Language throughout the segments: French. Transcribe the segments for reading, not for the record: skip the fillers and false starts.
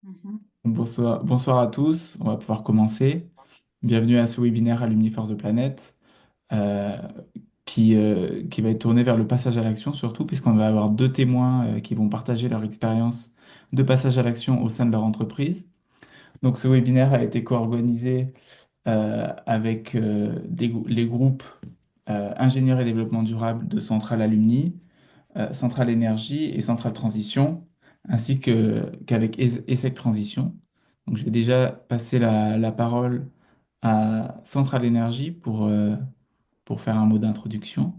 Mhm. Bonsoir, bonsoir à tous, on va pouvoir commencer. Bienvenue à ce webinaire Alumni for the Planet euh, qui va être tourné vers le passage à l'action surtout puisqu'on va avoir deux témoins qui vont partager leur expérience de passage à l'action au sein de leur entreprise. Donc ce webinaire a été co-organisé avec les groupes ingénieurs et développement durable de Centrale Alumni, Centrale Énergie et Centrale Transition, ainsi qu'avec ESSEC Transition. Donc, je vais déjà passer la parole à Centrale Énergie pour faire un mot d'introduction.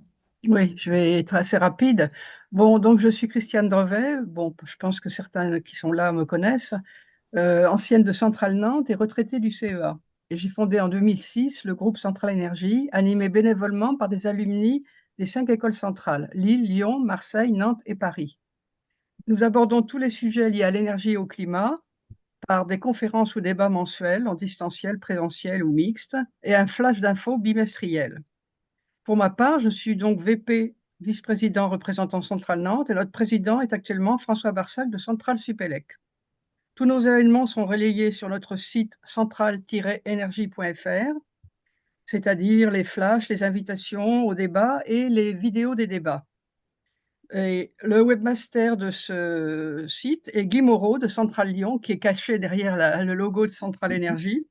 Oui, je vais être assez rapide. Bon, donc je suis Christiane Drevet. Bon, je pense que certains qui sont là me connaissent. Ancienne de Centrale Nantes et retraitée du CEA. Et j'ai fondé en 2006 le groupe Centrale Énergie, animé bénévolement par des alumni des 5 écoles centrales, Lille, Lyon, Marseille, Nantes et Paris. Nous abordons tous les sujets liés à l'énergie et au climat par des conférences ou débats mensuels en distanciel, présentiel ou mixte, et un flash d'infos bimestriel. Pour ma part, je suis donc VP, vice-président représentant Centrale Nantes, et notre président est actuellement François Barsac de Centrale Supélec. Tous nos événements sont relayés sur notre site centrale-énergie.fr, c'est-à-dire les flashs, les invitations au débat et les vidéos des débats. Et le webmaster de ce site est Guy Moreau de Centrale Lyon, qui est caché derrière le logo de Centrale Énergie.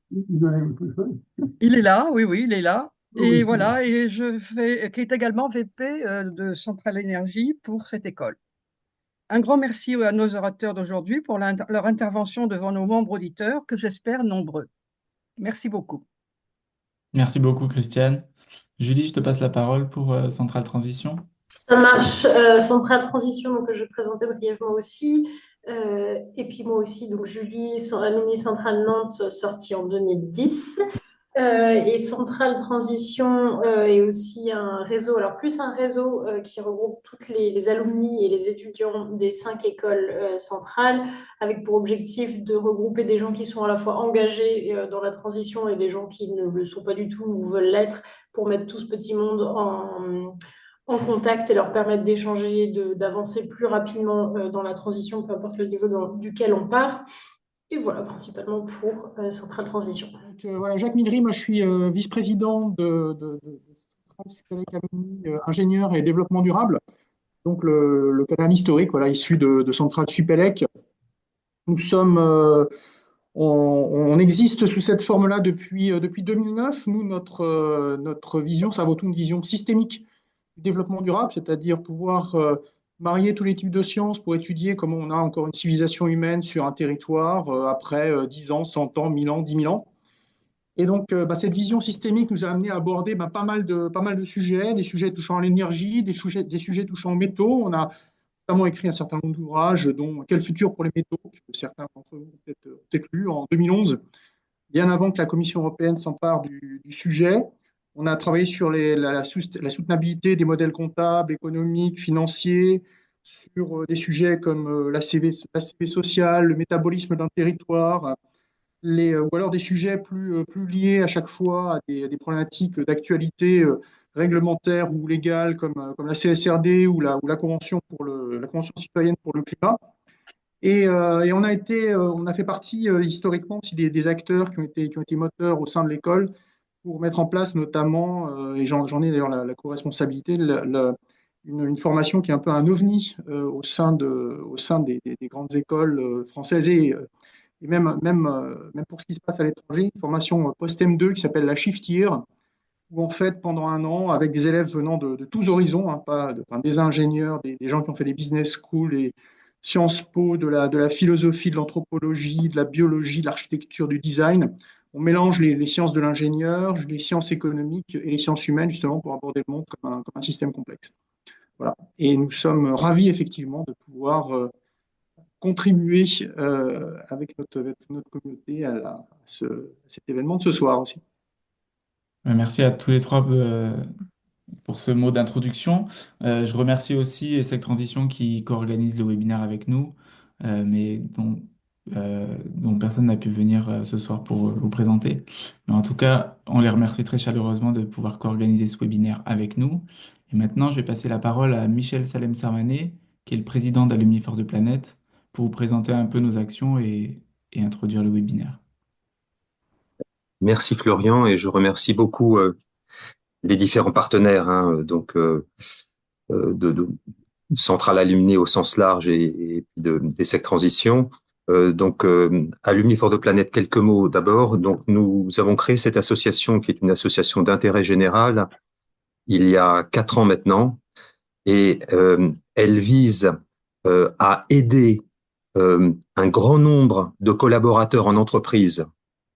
Il est là, oui, oui, il est là. Et voilà, et qui est également VP de Centrale Énergie pour cette école. Un grand merci à nos orateurs d'aujourd'hui pour leur intervention devant nos membres auditeurs, que j'espère nombreux. Merci beaucoup. Merci beaucoup, Christiane. Julie, je te passe la parole pour Centrale Transition. Ça marche. Centrale Transition, donc, que je présentais brièvement aussi. Et puis moi aussi, donc Julie, alumni Centrale Nantes, sortie en 2010. Et Centrale Transition est aussi un réseau, alors plus un réseau qui regroupe toutes les alumni et les étudiants des 5 écoles centrales, avec pour objectif de regrouper des gens qui sont à la fois engagés dans la transition et des gens qui ne le sont pas du tout ou veulent l'être, pour mettre tout ce petit monde en contact et leur permettre d'échanger, d'avancer plus rapidement dans la transition, peu importe le niveau duquel on part. Et voilà, principalement pour Centrale Transition. Donc, voilà, Jacques Midry, moi je suis vice-président de Centrale Supélec Alumni, ingénieur et développement durable. Donc le canal historique, voilà, issu de Centrale Supélec. Nous sommes, on existe sous cette forme-là depuis 2009. Nous, notre vision, ça vaut tout une vision systémique du développement durable, c'est-à-dire pouvoir marier tous les types de sciences pour étudier comment on a encore une civilisation humaine sur un territoire après 10 ans, 100 ans, 1000 ans, 10 000 ans. Et donc, cette vision systémique nous a amené à aborder pas mal de sujets, des sujets touchant à l'énergie, des sujets touchant aux métaux. On a notamment écrit un certain nombre d'ouvrages, dont Quel futur pour les métaux, que certains d'entre vous ont peut-être lu en 2011, bien avant que la Commission européenne s'empare du sujet. On a travaillé sur la soutenabilité des modèles comptables, économiques, financiers, sur des sujets comme l'ACV social, le métabolisme d'un territoire, ou alors des sujets plus liés à chaque fois à des problématiques d'actualité réglementaire ou légale comme la CSRD ou la Convention la Convention citoyenne pour le climat. Et on a fait partie historiquement aussi des acteurs qui ont été moteurs au sein de l'école pour mettre en place notamment, et j'en ai d'ailleurs la co-responsabilité, une formation qui est un peu un ovni au sein des grandes écoles françaises et même pour ce qui se passe à l'étranger, une formation post-M2 qui s'appelle la Shift Year, où en fait, pendant un an, avec des élèves venant de tous horizons, hein, enfin, des ingénieurs, des gens qui ont fait des business schools, des Sciences Po, de la philosophie, de l'anthropologie, de la biologie, de l'architecture, du design. On mélange les sciences de l'ingénieur, les sciences économiques et les sciences humaines, justement, pour aborder le monde comme un système complexe. Voilà. Et nous sommes ravis, effectivement, de pouvoir contribuer avec notre communauté à cet événement de ce soir aussi. Merci à tous les trois pour ce mot d'introduction. Je remercie aussi ESSEC Transition qui co-organise le webinaire avec nous, mais dont personne n'a pu venir ce soir pour vous présenter. Mais en tout cas, on les remercie très chaleureusement de pouvoir co-organiser ce webinaire avec nous. Et maintenant, je vais passer la parole à Michel Salem-Sarmané, qui est le président d'Alumni Force de Planète, pour vous présenter un peu nos actions et et introduire le webinaire. Merci Florian, et je remercie beaucoup les différents partenaires, de Centrale Alumni au sens large et d'ESSEC Transition. Alumni for the Planet, quelques mots d'abord. Donc, nous avons créé cette association qui est une association d'intérêt général il y a 4 ans maintenant, et elle vise à aider un grand nombre de collaborateurs en entreprise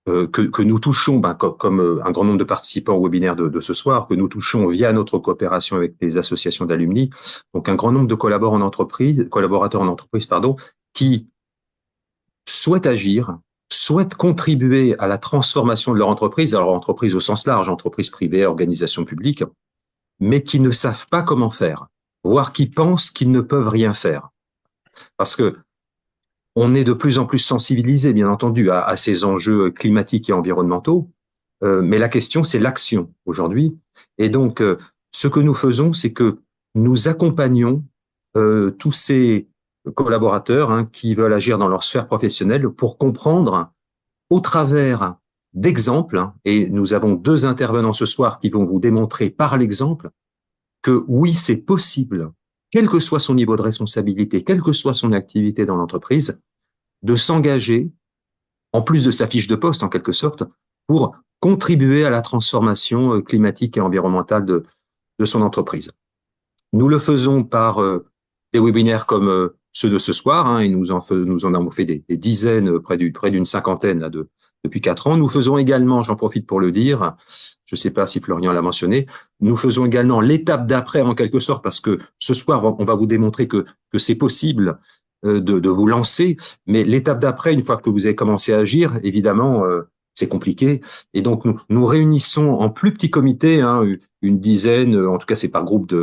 que nous touchons, comme un grand nombre de participants au webinaire de ce soir, que nous touchons via notre coopération avec les associations d'alumni. Donc, un grand nombre de collaborateurs en entreprise, qui souhaitent agir, souhaitent contribuer à la transformation de leur entreprise, alors entreprise au sens large, entreprise privée, organisation publique, mais qui ne savent pas comment faire, voire qui pensent qu'ils ne peuvent rien faire. Parce que on est de plus en plus sensibilisé, bien entendu, à ces enjeux climatiques et environnementaux, mais la question, c'est l'action aujourd'hui. Et donc, ce que nous faisons, c'est que nous accompagnons tous ces collaborateurs qui veulent agir dans leur sphère professionnelle pour comprendre, au travers d'exemples, et nous avons 2 intervenants ce soir qui vont vous démontrer par l'exemple que oui, c'est possible, quel que soit son niveau de responsabilité, quelle que soit son activité dans l'entreprise, de s'engager, en plus de sa fiche de poste en quelque sorte, pour contribuer à la transformation climatique et environnementale de son entreprise. Nous le faisons par des webinaires comme ceux de ce soir, et nous en avons fait des dizaines, près d'une cinquantaine depuis 4 ans. Nous faisons également, j'en profite pour le dire, je ne sais pas si Florian l'a mentionné, nous faisons également l'étape d'après en quelque sorte, parce que ce soir, on va vous démontrer que c'est possible de vous lancer, mais l'étape d'après, une fois que vous avez commencé à agir, évidemment, c'est compliqué. Et donc, nous réunissons en plus petit comité, une dizaine, en tout cas, c'est par groupe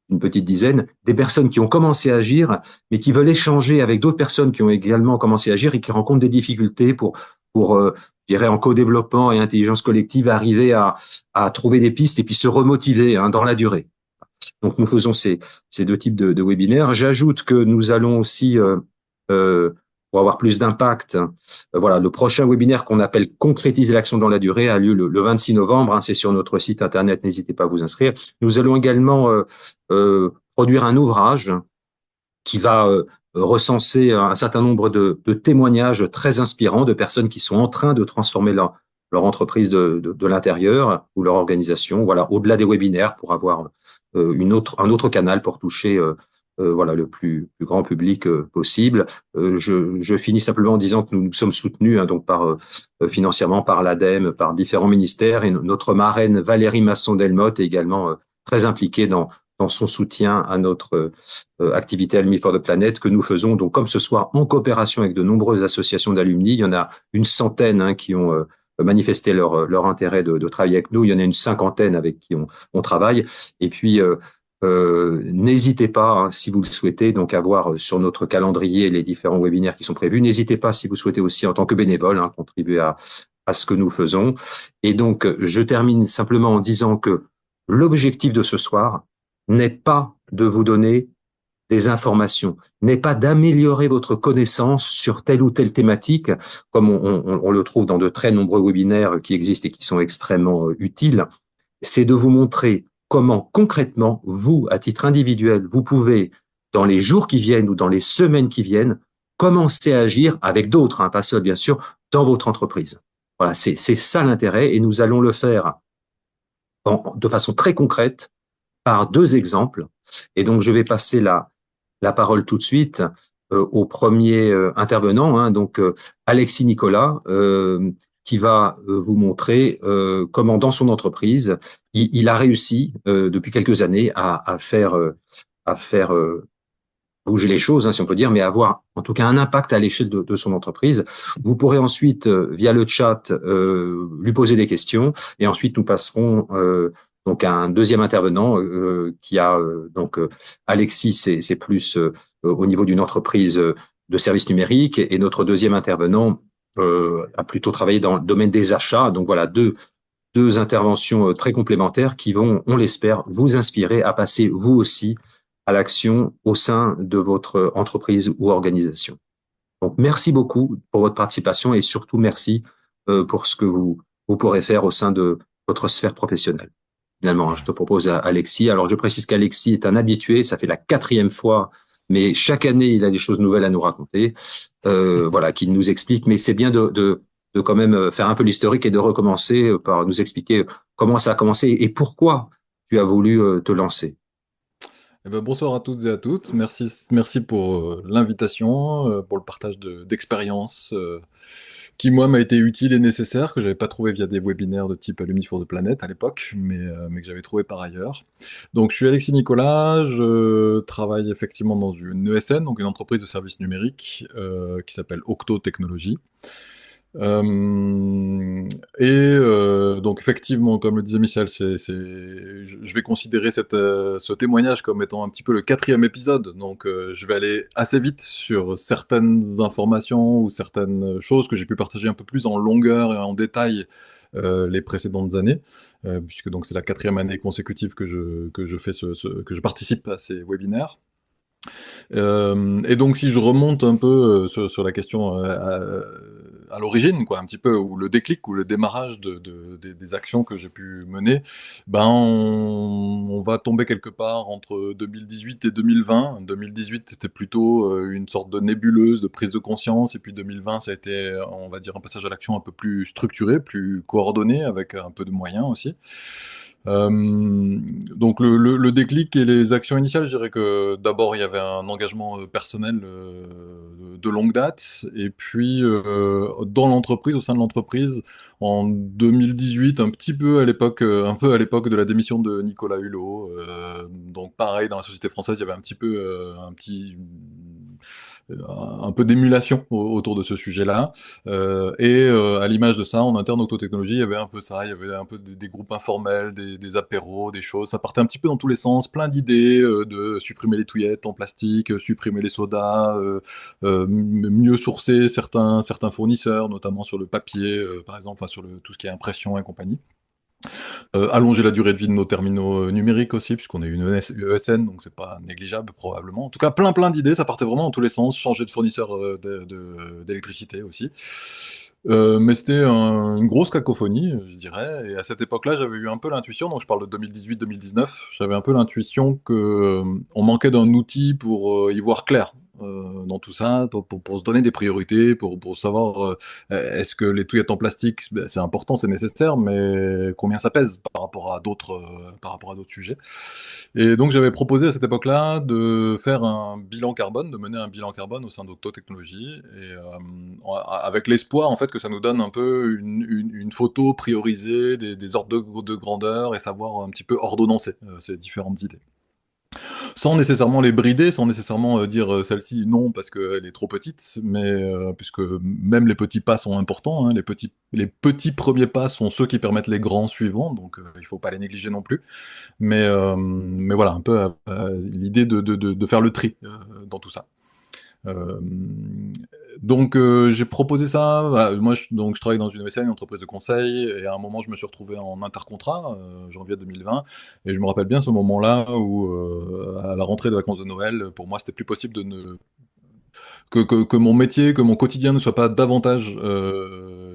une petite dizaine, des personnes qui ont commencé à agir, mais qui veulent échanger avec d'autres personnes qui ont également commencé à agir et qui rencontrent des difficultés pour je dirais, en co-développement et intelligence collective, arriver à trouver des pistes et puis se remotiver dans la durée. Donc, nous faisons ces 2 types de webinaires. J'ajoute que nous allons aussi, pour avoir plus d'impact, le prochain webinaire qu'on appelle « Concrétiser l'action dans la durée » a lieu le 26 novembre. C'est sur notre site internet, n'hésitez pas à vous inscrire. Nous allons également produire un ouvrage qui va recenser un certain nombre de témoignages très inspirants de personnes qui sont en train de transformer leur entreprise de l'intérieur ou leur organisation, au-delà des webinaires, pour avoir un autre canal pour toucher le plus grand public possible. Je finis simplement en disant que nous sommes soutenus financièrement par l'ADEME, par différents ministères, et notre marraine Valérie Masson-Delmotte est également très impliquée dans son soutien à notre activité Alumni for the Planet que nous faisons, donc comme ce soir, en coopération avec de nombreuses associations d'alumni. Il y en a une centaine qui ont manifesté leur intérêt de travailler avec nous. Il y en a une cinquantaine avec qui on travaille. Et puis, n'hésitez pas, si vous le souhaitez, donc à voir sur notre calendrier les différents webinaires qui sont prévus. N'hésitez pas, si vous souhaitez aussi, en tant que bénévole, contribuer à ce que nous faisons. Et donc, je termine simplement en disant que l'objectif de ce soir n'est pas de vous donner des informations, n'est pas d'améliorer votre connaissance sur telle ou telle thématique, comme on le trouve dans de très nombreux webinaires qui existent et qui sont extrêmement utiles. C'est de vous montrer comment concrètement, vous, à titre individuel, vous pouvez, dans les jours qui viennent ou dans les semaines qui viennent, commencer à agir avec d'autres, pas seul bien sûr, dans votre entreprise. Voilà, c'est ça l'intérêt, et nous allons le faire de façon très concrète par 2 exemples. Et donc, je vais passer la parole tout de suite au premier intervenant, Alexis Nicolas, qui va vous montrer comment, dans son entreprise, il a réussi depuis quelques années à faire bouger les choses, si on peut dire, mais avoir en tout cas un impact à l'échelle de son entreprise. Vous pourrez ensuite, via le chat, lui poser des questions, et ensuite nous passerons donc à un deuxième intervenant qui a Alexis, c'est plus au niveau d'une entreprise de services numériques, et notre deuxième intervenant a plutôt travaillé dans le domaine des achats. Donc voilà, deux interventions très complémentaires qui vont, on l'espère, vous inspirer à passer vous aussi à l'action au sein de votre entreprise ou organisation. Donc, merci beaucoup pour votre participation et surtout merci pour ce que vous pourrez faire au sein de votre sphère professionnelle. Finalement, je te propose à Alexis. Alors, je précise qu'Alexis est un habitué. Ça fait la 4e fois, mais chaque année, il a des choses nouvelles à nous raconter, voilà, qu'il nous explique. Mais c'est bien de quand même faire un peu l'historique et de recommencer par nous expliquer comment ça a commencé et pourquoi tu as voulu te lancer. Eh ben, bonsoir à toutes et à toutes. Merci pour l'invitation, pour le partage d'expériences qui, moi, m'a été utile et nécessaire, que j'avais pas trouvé via des webinaires de type Alumni for the Planet à l'époque, mais que j'avais trouvé par ailleurs. Donc, je suis Alexis Nicolas, je travaille effectivement dans une ESN, donc une entreprise de services numériques qui s'appelle Octo Technologies. Donc effectivement, comme le disait Michel, je vais considérer ce témoignage comme étant un petit peu le 4e épisode. Donc je vais aller assez vite sur certaines informations ou certaines choses que j'ai pu partager un peu plus en longueur et en détail les précédentes années, puisque donc c'est la 4e année consécutive que je fais que je participe à ces webinaires. Et donc, si je remonte un peu sur la question à l'origine, quoi, un petit peu, ou le déclic, ou le démarrage des actions que j'ai pu mener, ben, on va tomber quelque part entre 2018 et 2020. 2018, c'était plutôt une sorte de nébuleuse de prise de conscience, et puis 2020, ça a été, on va dire, un passage à l'action un peu plus structuré, plus coordonné, avec un peu de moyens aussi. Donc le déclic et les actions initiales, je dirais que d'abord il y avait un engagement personnel de longue date, et puis dans l'entreprise, au sein de l'entreprise, en 2018, un peu à l'époque de la démission de Nicolas Hulot. Donc pareil, dans la société française, il y avait un petit peu un peu d'émulation autour de ce sujet-là. À l'image de ça, en interne Autotechnologie, il y avait un peu ça, il y avait un peu des groupes informels, des apéros, des choses. Ça partait un petit peu dans tous les sens, plein d'idées de supprimer les touillettes en plastique, supprimer les sodas, mieux sourcer certains fournisseurs, notamment sur le papier, par exemple, enfin, sur tout ce qui est impression et compagnie. Allonger la durée de vie de nos terminaux numériques aussi, puisqu'on est une ESN, donc c'est pas négligeable probablement. En tout cas, plein d'idées, ça partait vraiment dans tous les sens, changer de fournisseur d'électricité aussi. Mais c'était une grosse cacophonie, je dirais, et à cette époque-là, j'avais eu un peu l'intuition, donc je parle de 2018-2019, j'avais un peu l'intuition que on manquait d'un outil pour y voir clair dans tout ça, pour se donner des priorités, pour savoir est-ce que les touillettes en plastique, ben, c'est important, c'est nécessaire, mais combien ça pèse par rapport à d'autres sujets. Et donc j'avais proposé à cette époque-là de faire un bilan carbone, de mener un bilan carbone au sein d'Octo-Technologies, et avec l'espoir en fait que ça nous donne un peu une photo priorisée des ordres de grandeur, et savoir un petit peu ordonnancer ces différentes idées. Sans nécessairement les brider, sans nécessairement dire celle-ci non parce qu'elle est trop petite, mais puisque même les petits pas sont importants, hein, les petits premiers pas sont ceux qui permettent les grands suivants, donc il faut pas les négliger non plus. Mais voilà, un peu l'idée de faire le tri dans tout ça. Euh, donc j'ai proposé ça. Moi, donc je travaille dans une ESN, une entreprise de conseil, et à un moment, je me suis retrouvé en intercontrat, janvier 2020, et je me rappelle bien ce moment-là où, à la rentrée de vacances de Noël, pour moi, c'était plus possible que mon métier, que mon quotidien ne soit pas davantage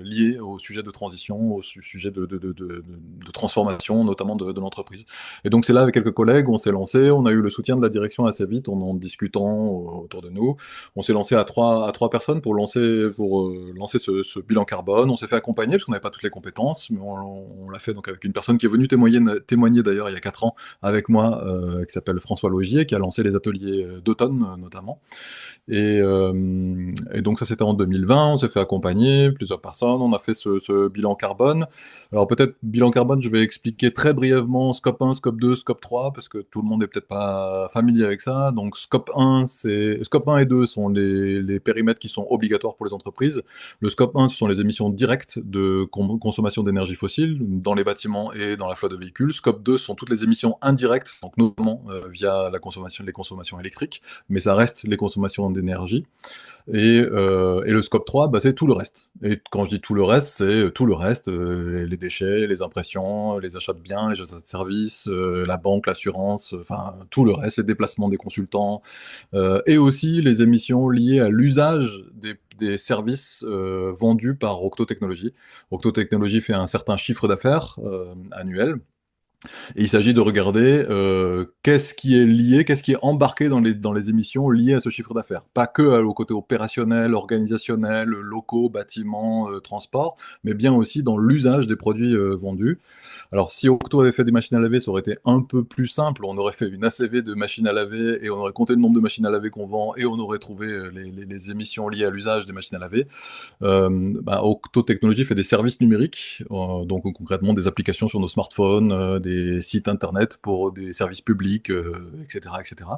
lié au sujet de transition, au sujet de transformation, notamment de l'entreprise. Et donc c'est là, avec quelques collègues, on s'est lancé, on a eu le soutien de la direction assez vite, en discutant autour de nous. On s'est lancé à trois personnes pour lancer ce bilan carbone. On s'est fait accompagner, parce qu'on n'avait pas toutes les compétences, mais on l'a fait donc avec une personne qui est venue témoigner d'ailleurs il y a 4 ans avec moi, qui s'appelle François Logier, qui a lancé les ateliers d'automne notamment. Et donc ça, c'était en 2020, on s'est fait accompagner, plusieurs personnes, on a fait ce bilan carbone. Alors peut-être bilan carbone, je vais expliquer très brièvement scope 1, scope 2, scope 3, parce que tout le monde n'est peut-être pas familier avec ça. Donc scope 1 et 2 sont les périmètres qui sont obligatoires pour les entreprises. Le scope 1, ce sont les émissions directes de consommation d'énergie fossile dans les bâtiments et dans la flotte de véhicules. Scope 2 sont toutes les émissions indirectes, donc notamment via les consommations électriques, mais ça reste les consommations d'énergie énergie. Et le scope 3, bah, c'est tout le reste. Et quand je dis tout le reste, c'est tout le reste, les déchets, les impressions, les achats de biens, les achats de services, la banque, l'assurance, enfin tout le reste, les déplacements des consultants, et aussi les émissions liées à l'usage des services vendus par Octo Technologies. Octo Technologies fait un certain chiffre d'affaires annuel. Et il s'agit de regarder qu'est-ce qui est lié, qu'est-ce qui est embarqué dans les émissions liées à ce chiffre d'affaires. Pas que au côté opérationnel, organisationnel, locaux, bâtiments, transport, mais bien aussi dans l'usage des produits vendus. Alors, si Octo avait fait des machines à laver, ça aurait été un peu plus simple. On aurait fait une ACV de machines à laver et on aurait compté le nombre de machines à laver qu'on vend et on aurait trouvé les émissions liées à l'usage des machines à laver. Octo Technologies fait des services numériques, donc concrètement des applications sur nos smartphones, des sites internet pour des services publics, etc., etc.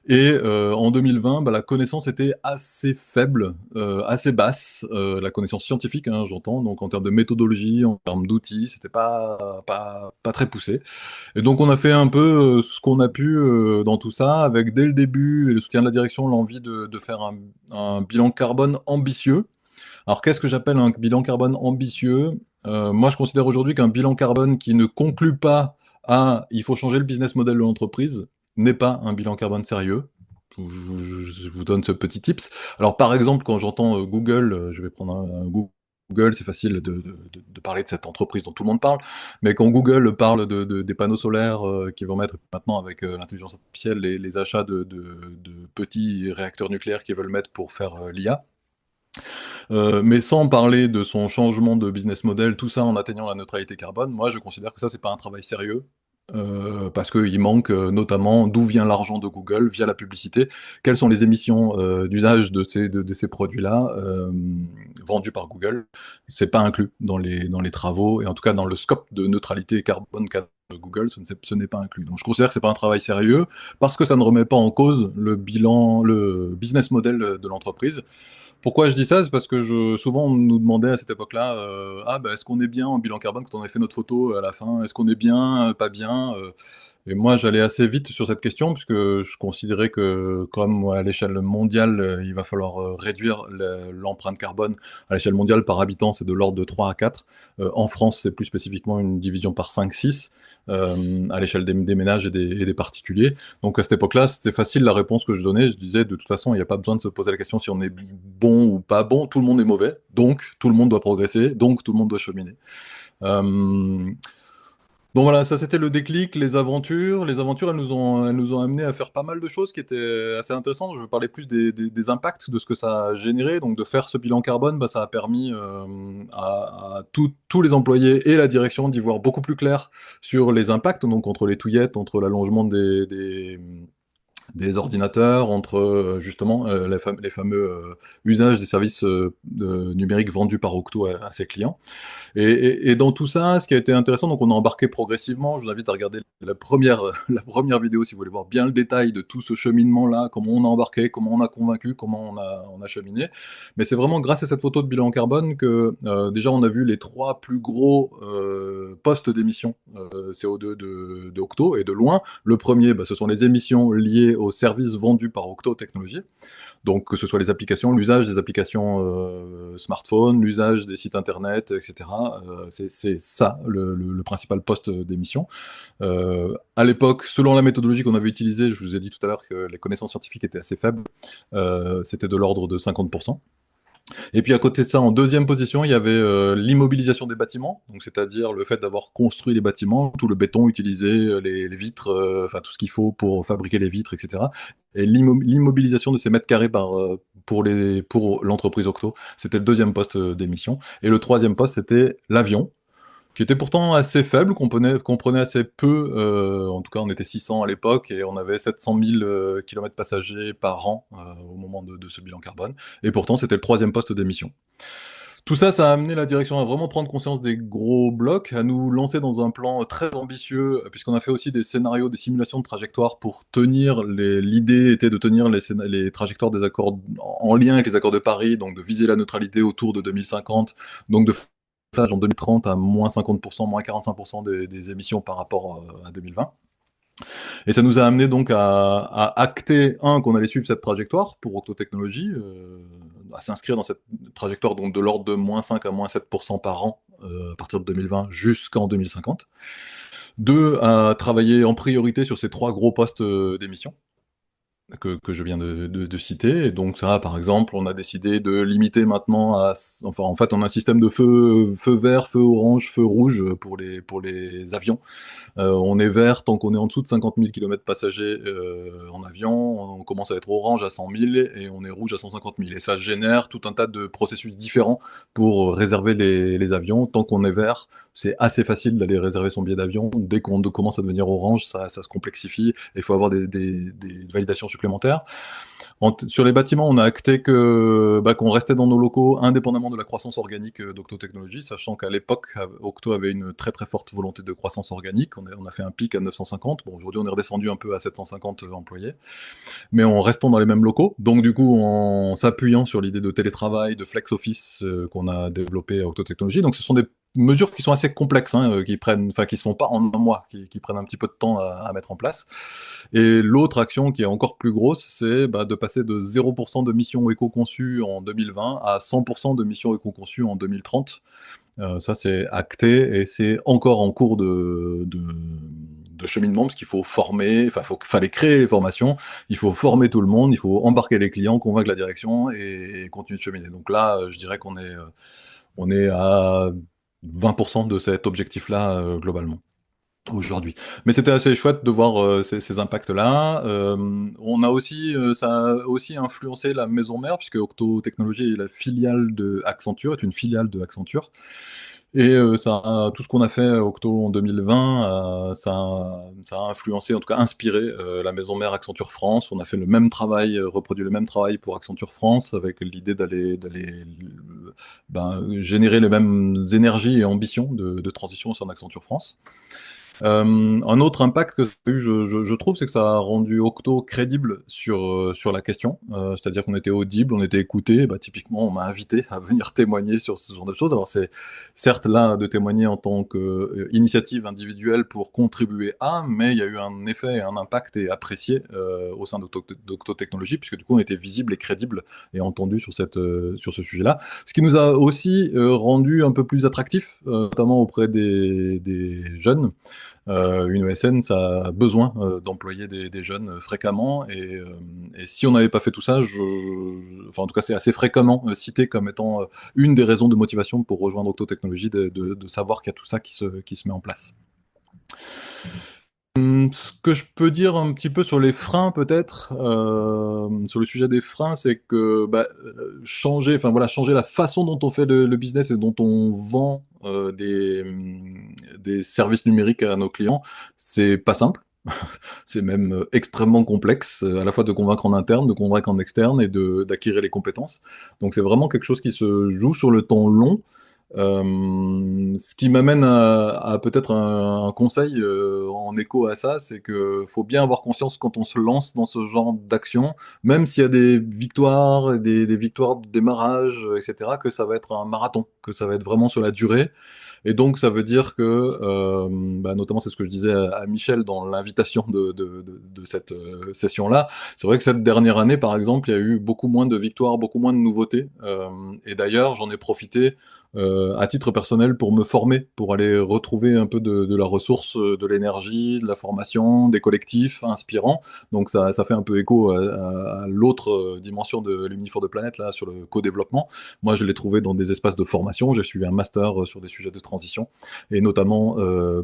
Et en 2020, la connaissance était assez faible, assez basse, la connaissance scientifique, hein, j'entends, donc en termes de méthodologie, en termes d'outils, c'était pas très poussé. Et donc on a fait un peu ce qu'on a pu dans tout ça, avec dès le début et le soutien de la direction, l'envie de faire un bilan carbone ambitieux. Alors qu'est-ce que j'appelle un bilan carbone ambitieux? Moi je considère aujourd'hui qu'un bilan carbone qui ne conclut pas à il faut changer le business model de l'entreprise n'est pas un bilan carbone sérieux. Je vous donne ce petit tips. Alors par exemple quand j'entends Google, je vais prendre un Google, c'est facile de parler de cette entreprise dont tout le monde parle, mais quand Google parle des panneaux solaires qu'ils vont mettre maintenant avec l'intelligence artificielle, les achats de petits réacteurs nucléaires qu'ils veulent mettre pour faire l'IA, mais sans parler de son changement de business model, tout ça en atteignant la neutralité carbone, moi je considère que ça c'est pas un travail sérieux. Parce qu'il manque notamment d'où vient l'argent de Google via la publicité, quelles sont les émissions d'usage de ces produits-là vendus par Google. C'est pas inclus dans les travaux et en tout cas dans le scope de neutralité carbone qu'a Google, ce n'est pas inclus. Donc je considère que c'est pas un travail sérieux parce que ça ne remet pas en cause le bilan, le business model de l'entreprise. Pourquoi je dis ça? C'est parce que souvent on nous demandait à cette époque-là, est-ce qu'on est bien en bilan carbone quand on a fait notre photo à la fin? Est-ce qu'on est bien, pas bien? Et moi j'allais assez vite sur cette question puisque je considérais que comme à l'échelle mondiale, il va falloir réduire l'empreinte carbone à l'échelle mondiale par habitant, c'est de l'ordre de 3 à 4. En France, c'est plus spécifiquement une division par 5-6 à l'échelle des ménages et des particuliers. Donc à cette époque-là, c'était facile la réponse que je donnais. Je disais de toute façon, il n'y a pas besoin de se poser la question si on est bon ou pas bon. Tout le monde est mauvais, donc tout le monde doit progresser, donc tout le monde doit cheminer. Donc voilà, ça c'était le déclic, les aventures. Les aventures, elles nous ont amené à faire pas mal de choses qui étaient assez intéressantes. Je vais parler plus des impacts, de ce que ça a généré. Donc de faire ce bilan carbone, ça a permis à tous les employés et la direction d'y voir beaucoup plus clair sur les impacts, donc entre les touillettes, entre l'allongement des ordinateurs, entre justement les fameux usages des services numériques vendus par Octo à ses clients. Et dans tout ça, ce qui a été intéressant, donc on a embarqué progressivement. Je vous invite à regarder la première vidéo si vous voulez voir bien le détail de tout ce cheminement-là, comment on a embarqué, comment on a convaincu, comment on a cheminé. Mais c'est vraiment grâce à cette photo de bilan carbone que déjà on a vu les 3 plus gros postes d'émissions CO2 de Octo, et de loin. Le premier, ce sont les émissions liées aux services vendus par Octo Technologies. Donc que ce soit les applications, l'usage des applications smartphone, l'usage des sites internet, etc. C'est ça le principal poste d'émission. À l'époque, selon la méthodologie qu'on avait utilisée, je vous ai dit tout à l'heure que les connaissances scientifiques étaient assez faibles, c'était de l'ordre de 50%. Et puis à côté de ça, en deuxième position, il y avait l'immobilisation des bâtiments, donc c'est-à-dire le fait d'avoir construit les bâtiments, tout le béton utilisé, les vitres, tout ce qu'il faut pour fabriquer les vitres, etc. Et l'immobilisation de ces mètres carrés pour l'entreprise Octo, c'était le deuxième poste d'émission. Et le troisième poste, c'était l'avion, qui était pourtant assez faible, qu'on prenait assez peu, en tout cas on était 600 à l'époque, et on avait 700 000 km passagers par an au moment de ce bilan carbone, et pourtant c'était le troisième poste d'émission. Tout ça, ça a amené la direction à vraiment prendre conscience des gros blocs, à nous lancer dans un plan très ambitieux, puisqu'on a fait aussi des scénarios, des simulations de trajectoires pour tenir l'idée était de tenir les trajectoires des accords en lien avec les accords de Paris, donc de viser la neutralité autour de 2050, donc de en 2030 à moins 50%, moins 45% des émissions par rapport à 2020. Et ça nous a amené donc à acter, qu'on allait suivre cette trajectoire pour Octo Technologies, à s'inscrire dans cette trajectoire donc de l'ordre de -5 à -7% par an à partir de 2020 jusqu'en 2050. Deux, à travailler en priorité sur ces 3 gros postes d'émission que je viens de citer. Et donc ça, par exemple, on a décidé de limiter maintenant enfin, en fait, on a un système de feu vert, feu orange, feu rouge pour les avions. On est vert tant qu'on est en dessous de 50 000 km passagers en avion, on commence à être orange à 100 000 et on est rouge à 150 000. Et ça génère tout un tas de processus différents pour réserver les avions. Tant qu'on est vert, c'est assez facile d'aller réserver son billet d'avion. Dès qu'on commence à devenir orange, ça se complexifie et il faut avoir des validations supplémentaires. Sur les bâtiments, on a acté qu'on restait dans nos locaux indépendamment de la croissance organique d'Octo Technologies, sachant qu'à l'époque, Octo avait une très très forte volonté de croissance organique. On a fait un pic à 950. Bon, aujourd'hui, on est redescendu un peu à 750 employés, mais en restant dans les mêmes locaux. Donc, du coup, en s'appuyant sur l'idée de télétravail, de flex office qu'on a développé à Octo Technologies. Donc, ce sont des mesures qui sont assez complexes, qui se font pas en un mois, qui prennent un petit peu de temps à mettre en place. Et l'autre action qui est encore plus grosse, c'est de passer de 0% de missions éco-conçues en 2020 à 100% de missions éco-conçues en 2030. Ça, c'est acté et c'est encore en cours de cheminement parce qu'il faut former, fallait créer les formations, il faut former tout le monde, il faut embarquer les clients, convaincre la direction et continuer de cheminer. Donc là, je dirais qu'on est à 20% de cet objectif-là globalement aujourd'hui. Mais c'était assez chouette de voir ces impacts-là. Ça a aussi influencé la maison mère, puisque Octo Technologies est la filiale de Accenture, est une filiale de Accenture. Et tout ce qu'on a fait à Octo en 2020, ça a influencé, en tout cas inspiré la maison mère Accenture France. On a fait le même travail, reproduit le même travail pour Accenture France, avec l'idée d'aller générer les mêmes énergies et ambitions de transition au sein d'Accenture France. Un autre impact que ça a eu, je trouve, c'est que ça a rendu Octo crédible sur la question. C'est-à-dire qu'on était audible, on était écouté. Typiquement, on m'a invité à venir témoigner sur ce genre de choses. Alors c'est certes là de témoigner en tant qu'initiative individuelle pour contribuer mais il y a eu un effet et un impact et apprécié au sein d'Octo Technologies, puisque du coup on était visible et crédible et entendu sur ce sujet-là. Ce qui nous a aussi rendu un peu plus attractifs, notamment auprès des jeunes. Une ESN, ça a besoin d'employer des jeunes fréquemment, et si on n'avait pas fait tout ça, en tout cas c'est assez fréquemment cité comme étant une des raisons de motivation pour rejoindre Octo Technologies, de savoir qu'il y a tout ça qui se met en place. Ce que je peux dire un petit peu sur les freins, peut-être, sur le sujet des freins, c'est que changer la façon dont on fait le business et dont on vend des services numériques à nos clients, c'est pas simple. C'est même extrêmement complexe, à la fois de convaincre en interne, de convaincre en externe et d'acquérir les compétences. Donc c'est vraiment quelque chose qui se joue sur le temps long. Ce qui m'amène à peut-être un conseil en écho à ça, c'est que faut bien avoir conscience quand on se lance dans ce genre d'action, même s'il y a des victoires, des victoires de démarrage, etc., que ça va être un marathon, que ça va être vraiment sur la durée. Et donc ça veut dire que, notamment c'est ce que je disais à Michel dans l'invitation de cette session-là, c'est vrai que cette dernière année, par exemple, il y a eu beaucoup moins de victoires, beaucoup moins de nouveautés. Et d'ailleurs, j'en ai profité à titre personnel pour me former, pour aller retrouver un peu de la ressource, de l'énergie, de la formation, des collectifs inspirants. Donc ça fait un peu écho à l'autre dimension de l'Unifor de Planète, là, sur le co-développement. Moi, je l'ai trouvé dans des espaces de formation. J'ai suivi un master sur des sujets de transition, et notamment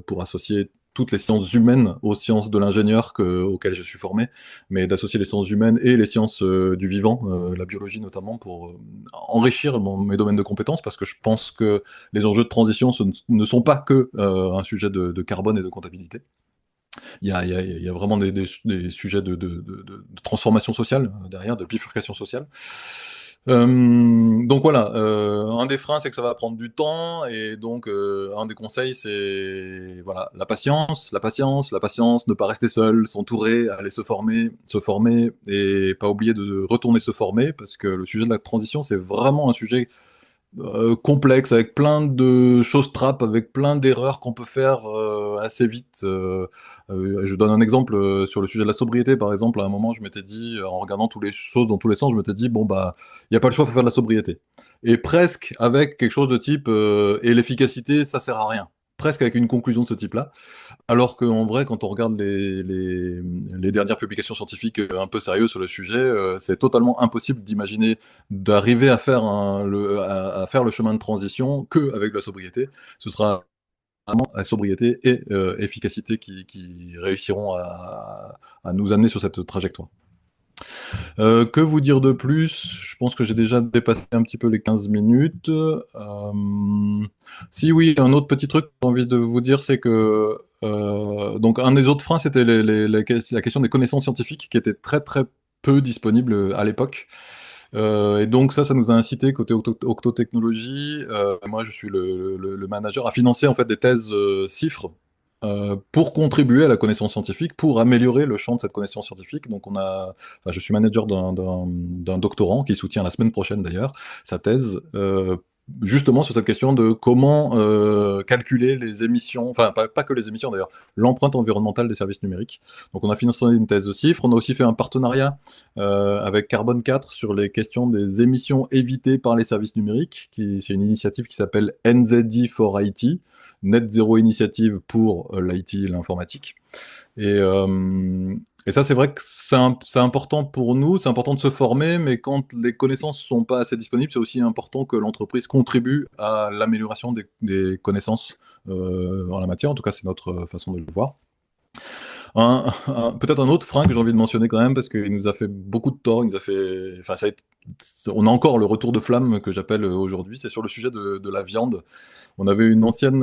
pour associer toutes les sciences humaines aux sciences de l'ingénieur auxquelles je suis formé, mais d'associer les sciences humaines et les sciences du vivant, la biologie notamment, pour enrichir mes domaines de compétences, parce que je pense que les enjeux de transition ne sont pas que un sujet de carbone et de comptabilité. Il y a vraiment des sujets de transformation sociale derrière, de bifurcation sociale. Donc voilà, un des freins, c'est que ça va prendre du temps, et donc un des conseils, c'est voilà, la patience, ne pas rester seul, s'entourer, aller se former, et pas oublier de retourner se former, parce que le sujet de la transition, c'est vraiment un sujet complexe, avec plein de choses trappes, avec plein d'erreurs qu'on peut faire assez vite. Je donne un exemple sur le sujet de la sobriété, par exemple. À un moment, je m'étais dit, en regardant toutes les choses dans tous les sens, je m'étais dit, bon, bah, il n'y a pas le choix, il faut faire de la sobriété. Et presque avec quelque chose de type, et l'efficacité, ça sert à rien. Presque avec une conclusion de ce type-là. Alors qu'en vrai, quand on regarde les dernières publications scientifiques un peu sérieuses sur le sujet, c'est totalement impossible d'imaginer d'arriver à faire à faire le chemin de transition que avec la sobriété. Ce sera vraiment la sobriété et efficacité qui réussiront à nous amener sur cette trajectoire. Que vous dire de plus? Je pense que j'ai déjà dépassé un petit peu les 15 minutes. Si oui, un autre petit truc que j'ai envie de vous dire, c'est que donc un des autres freins, c'était la question des connaissances scientifiques qui étaient très très peu disponibles à l'époque. Et donc ça nous a incité côté Octotechnologie. Moi, je suis le manager à financer en fait des thèses CIFRE pour contribuer à la connaissance scientifique, pour améliorer le champ de cette connaissance scientifique. Donc je suis manager d'un doctorant qui soutient la semaine prochaine d'ailleurs sa thèse, justement sur cette question de comment calculer les émissions, enfin pas que les émissions d'ailleurs, l'empreinte environnementale des services numériques. Donc on a financé une thèse de CIFRE, on a aussi fait un partenariat avec Carbone 4 sur les questions des émissions évitées par les services numériques. C'est une initiative qui s'appelle NZI for IT, Net Zero Initiative pour l'IT et l'informatique. Et ça, c'est vrai que c'est important pour nous, c'est important de se former, mais quand les connaissances ne sont pas assez disponibles, c'est aussi important que l'entreprise contribue à l'amélioration des connaissances en la matière. En tout cas, c'est notre façon de le voir. Peut-être un autre frein que j'ai envie de mentionner quand même, parce qu'il nous a fait beaucoup de tort, il nous a fait, enfin, on a encore le retour de flamme que j'appelle aujourd'hui, c'est sur le sujet de la viande. On avait une ancienne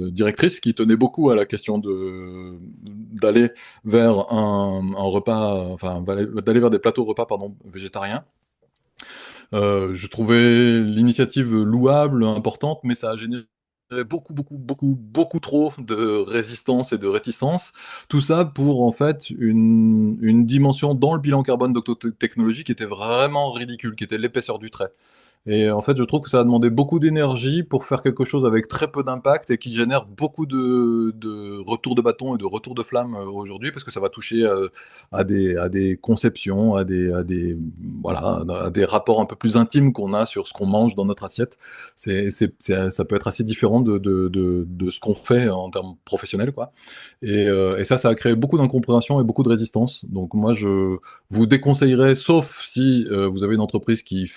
directrice qui tenait beaucoup à la question d'aller vers un repas, enfin d'aller vers des plateaux repas pardon, végétariens. Je trouvais l'initiative louable, importante, mais ça a généré beaucoup trop de résistance et de réticence. Tout ça pour en fait une dimension dans le bilan carbone d'Octotechnologie qui était vraiment ridicule, qui était l'épaisseur du trait. Et en fait, je trouve que ça a demandé beaucoup d'énergie pour faire quelque chose avec très peu d'impact et qui génère beaucoup de retours de bâton et de retours de flamme aujourd'hui, parce que ça va toucher à des conceptions, voilà, à des rapports un peu plus intimes qu'on a sur ce qu'on mange dans notre assiette. Ça peut être assez différent de ce qu'on fait en termes professionnels, quoi. Et ça a créé beaucoup d'incompréhension et beaucoup de résistance. Donc moi, je vous déconseillerais, sauf si vous avez une entreprise qui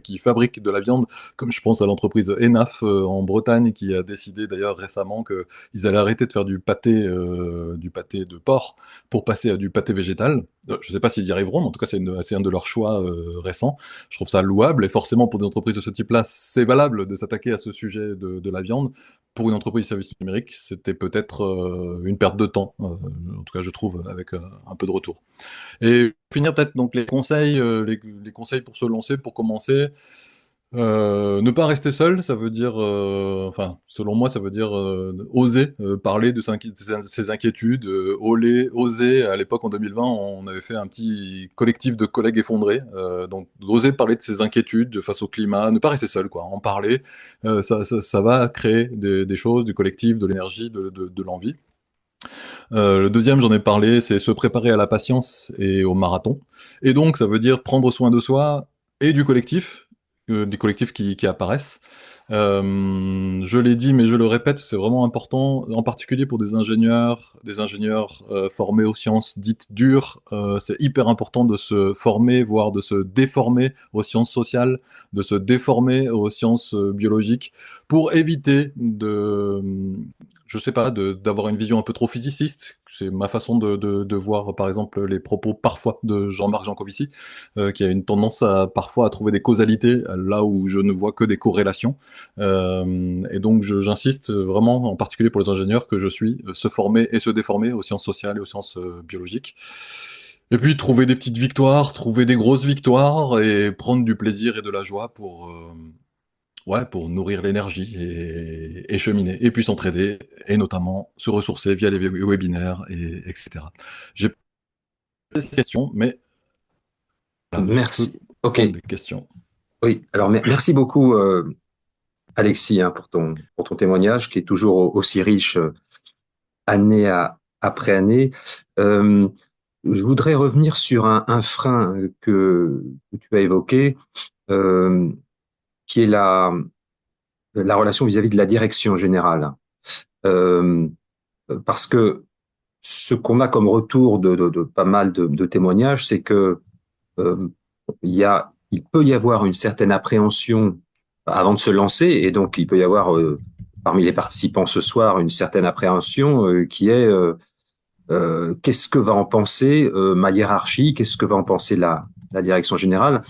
qui fabrique de la viande, comme je pense à l'entreprise Enaf en Bretagne, qui a décidé d'ailleurs récemment qu'ils allaient arrêter de faire du pâté de porc pour passer à du pâté végétal. Je ne sais pas s'ils y arriveront, mais en tout cas, c'est un de leurs choix récents. Je trouve ça louable, et forcément, pour des entreprises de ce type-là, c'est valable de s'attaquer à ce sujet de la viande. Pour une entreprise de services numériques, c'était peut-être une perte de temps, en tout cas, je trouve, avec un peu de retour. Et finir peut-être donc les conseils, les conseils pour se lancer, pour commencer. Ne pas rester seul, ça veut dire, enfin, selon moi, ça veut dire oser parler de ses inquiétudes, oser. À l'époque, en 2020, on avait fait un petit collectif de collègues effondrés, donc oser parler de ses inquiétudes face au climat, ne pas rester seul, quoi, en parler. Ça va créer des choses, du collectif, de l'énergie, de l'envie. Le deuxième, j'en ai parlé, c'est se préparer à la patience et au marathon. Et donc, ça veut dire prendre soin de soi et du collectif qui apparaissent. Je l'ai dit, mais je le répète, c'est vraiment important, en particulier pour des ingénieurs formés aux sciences dites dures. C'est hyper important de se former, voire de se déformer aux sciences sociales, de se déformer aux sciences biologiques, pour éviter je sais pas, d'avoir une vision un peu trop physiciste. C'est ma façon de voir, par exemple, les propos parfois de Jean-Marc Jancovici, qui a une tendance parfois à trouver des causalités là où je ne vois que des corrélations. Et donc j'insiste vraiment, en particulier pour les ingénieurs que je suis, se former et se déformer aux sciences sociales et aux sciences biologiques. Et puis trouver des petites victoires, trouver des grosses victoires et prendre du plaisir et de la joie pour nourrir l'énergie et cheminer, et puis s'entraider, et notamment se ressourcer via les webinaires, etc. J'ai pas de questions, mais voilà, je peux Merci. Ok. prendre des questions. Oui, alors merci beaucoup Alexis pour ton témoignage qui est toujours aussi riche année après année. Euh, je voudrais revenir sur un frein que tu as évoqué, euh, qui est la relation vis-à-vis de la direction générale. Euh, Parce que ce qu'on a comme retour de pas mal de témoignages, c'est que euh, il peut y avoir une certaine appréhension avant de se lancer, et donc il peut y avoir parmi les participants ce soir une certaine appréhension qui est qu'est-ce que va en penser ma hiérarchie, qu'est-ce que va en penser la direction générale.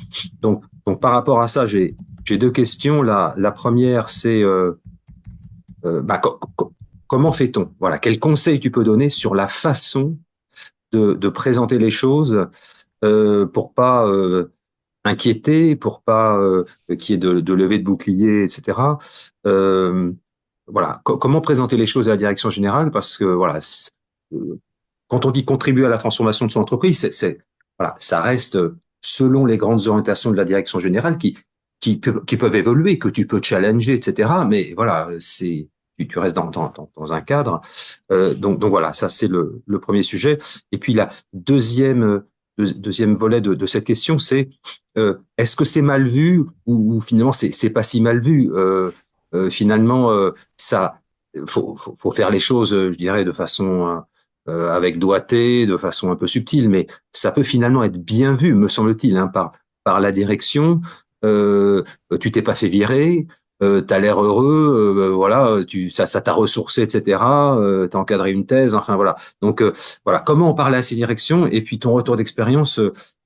Donc par rapport à ça, j'ai deux questions. La première, c'est bah, comment fait-on? Voilà, quel conseil tu peux donner sur la façon de présenter les choses pour pas inquiéter, pour pas qu'il y ait de levée de bouclier, etc. Euh, voilà, comment présenter les choses à la direction générale? Parce que voilà, quand on dit contribuer à la transformation de son entreprise, voilà, ça reste selon les grandes orientations de la direction générale qui peuvent évoluer, que tu peux challenger, etc. Mais voilà, tu restes dans un cadre. Donc voilà, ça c'est le premier sujet. Et puis la deuxième volet de cette question, c'est est-ce que c'est mal vu ou finalement c'est pas si mal vu finalement ça faut faire les choses, je dirais, de façon avec doigté, de façon un peu subtile, mais ça peut finalement être bien vu, me semble-t-il, hein, par la direction. Tu t'es pas fait virer, t'as l'air heureux, voilà, ça t'a ressourcé, etc. T'as encadré une thèse, enfin voilà. Donc voilà, comment en parler à ces directions et puis ton retour d'expérience,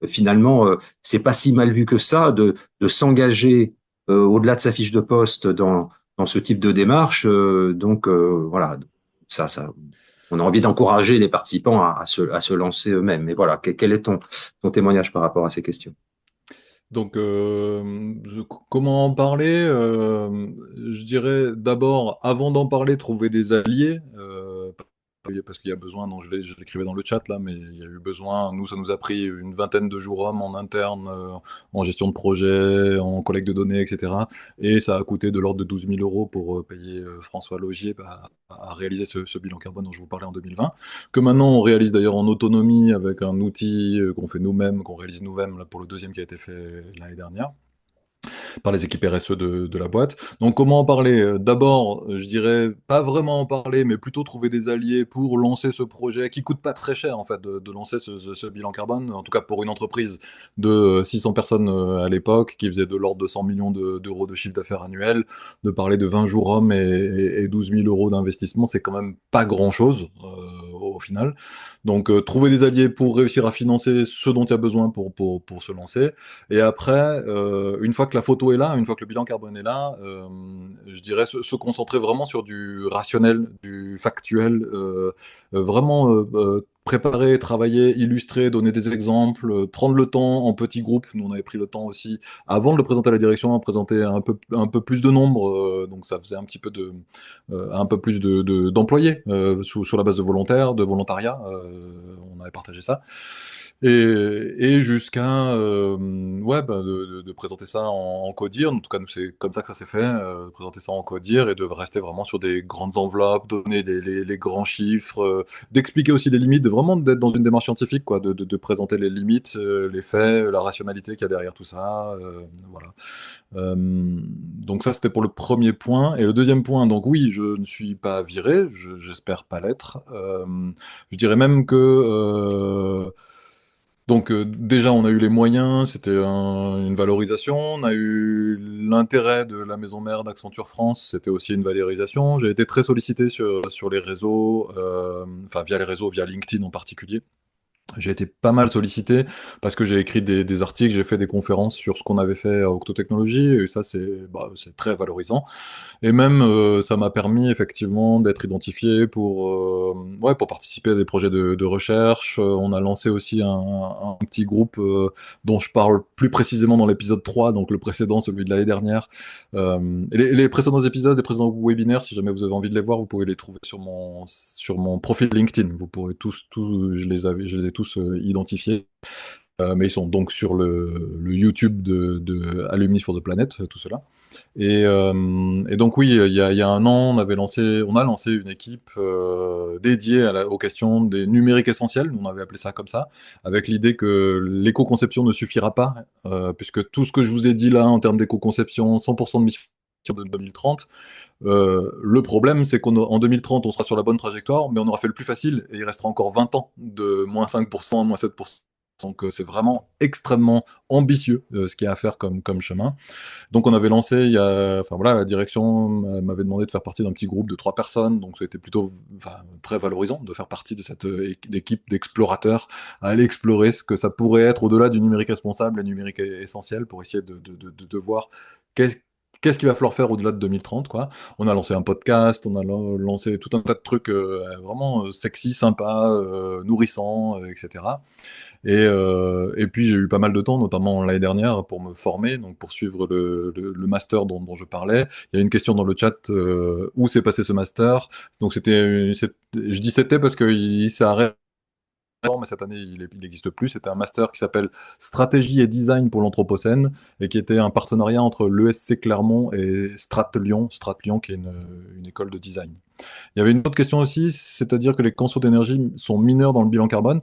finalement, c'est pas si mal vu que ça de s'engager au-delà de sa fiche de poste dans ce type de démarche. Donc voilà, ça, on a envie d'encourager les participants à se lancer eux-mêmes. Mais voilà, quel est ton témoignage par rapport à ces questions? Donc, comment en parler? Je dirais d'abord, avant d'en parler, trouver des alliés. Parce qu'il y a besoin, donc je l'écrivais dans le chat là, mais il y a eu besoin. Nous, ça nous a pris une vingtaine de jours hommes en interne, en gestion de projet, en collecte de données, etc. Et ça a coûté de l'ordre de 12 000 euros pour payer François Logier à réaliser ce bilan carbone dont je vous parlais en 2020. Que maintenant on réalise d'ailleurs en autonomie avec un outil qu'on fait nous-mêmes, qu'on réalise nous-mêmes là, pour le deuxième qui a été fait l'année dernière par les équipes RSE de la boîte. Donc comment en parler? D'abord, je dirais pas vraiment en parler, mais plutôt trouver des alliés pour lancer ce projet qui coûte pas très cher en fait de lancer ce bilan carbone, en tout cas pour une entreprise de 600 personnes à l'époque, qui faisait de l'ordre de 100 millions d'euros de chiffre d'affaires annuel, de parler de 20 jours hommes et 12 000 euros d'investissement, c'est quand même pas grand-chose au final. Donc trouver des alliés pour réussir à financer ce dont il y a besoin pour se lancer. Et après, une fois que la photo est là, une fois que le bilan carbone est là, je dirais se concentrer vraiment sur du rationnel, du factuel, vraiment préparer, travailler, illustrer, donner des exemples, prendre le temps en petits groupes. Nous, on avait pris le temps aussi, avant de le présenter à la direction, à présenter un peu plus de nombre. Donc, ça faisait un petit peu un peu plus d'employés sur la base de volontaires, de volontariat. On avait partagé ça. Et jusqu'à ouais, bah, de présenter ça en codir. En tout cas, nous, c'est comme ça que ça s'est fait, présenter ça en codir et de rester vraiment sur des grandes enveloppes, donner les grands chiffres, d'expliquer aussi les limites, de vraiment d'être dans une démarche scientifique, quoi, de présenter les limites, les faits, la rationalité qu'il y a derrière tout ça. Voilà. Donc ça, c'était pour le premier point. Et le deuxième point, donc oui, je ne suis pas viré, j'espère pas l'être. Je dirais même que donc déjà, on a eu les moyens, c'était une valorisation. On a eu l'intérêt de la maison mère d'Accenture France, c'était aussi une valorisation. J'ai été très sollicité sur les réseaux, enfin via les réseaux, via LinkedIn en particulier. J'ai été pas mal sollicité parce que j'ai écrit des articles, j'ai fait des conférences sur ce qu'on avait fait à Octotechnologies, et ça c'est très valorisant. Et même, ça m'a permis effectivement d'être identifié ouais, pour participer à des projets de recherche. On a lancé aussi un petit groupe dont je parle plus précisément dans l'épisode 3, donc le précédent, celui de l'année dernière. Et les précédents épisodes, les précédents webinaires, si jamais vous avez envie de les voir, vous pouvez les trouver sur mon profil LinkedIn. Vous pourrez je les ai tous identifiés. Mais ils sont donc sur le YouTube de Alumni for the Planet, tout cela. Et donc oui, il y a un an, on a lancé une équipe dédiée aux questions des numériques essentiels, on avait appelé ça comme ça, avec l'idée que l'éco-conception ne suffira pas, puisque tout ce que je vous ai dit là en termes d'éco-conception, 100% de mission de 2030, le problème c'est qu'en 2030 on sera sur la bonne trajectoire, mais on aura fait le plus facile et il restera encore 20 ans de moins 5%, moins 7%. Donc c'est vraiment extrêmement ambitieux ce qu'il y a à faire comme chemin. Donc on avait lancé, enfin voilà, la direction m'avait demandé de faire partie d'un petit groupe de 3 personnes, donc c'était plutôt très valorisant de faire partie de cette équipe d'explorateurs à aller explorer ce que ça pourrait être au-delà du numérique responsable et numérique essentiel pour essayer de voir qu'est-ce qu'il va falloir faire au-delà de 2030, quoi. On a lancé un podcast, on a lancé tout un tas de trucs vraiment sexy, sympas, nourrissants, etc. Et puis j'ai eu pas mal de temps, notamment l'année dernière, pour me former, donc pour suivre le master dont je parlais. Il y a une question dans le chat où s'est passé ce master. Donc je dis c'était parce qu'il s'est arrêté, mais cette année il n'existe plus. C'était un master qui s'appelle Stratégie et Design pour l'Anthropocène et qui était un partenariat entre l'ESC Clermont et Strat Lyon qui est une école de design. Il y avait une autre question aussi, c'est-à-dire que les consommateurs d'énergie sont mineurs dans le bilan carbone.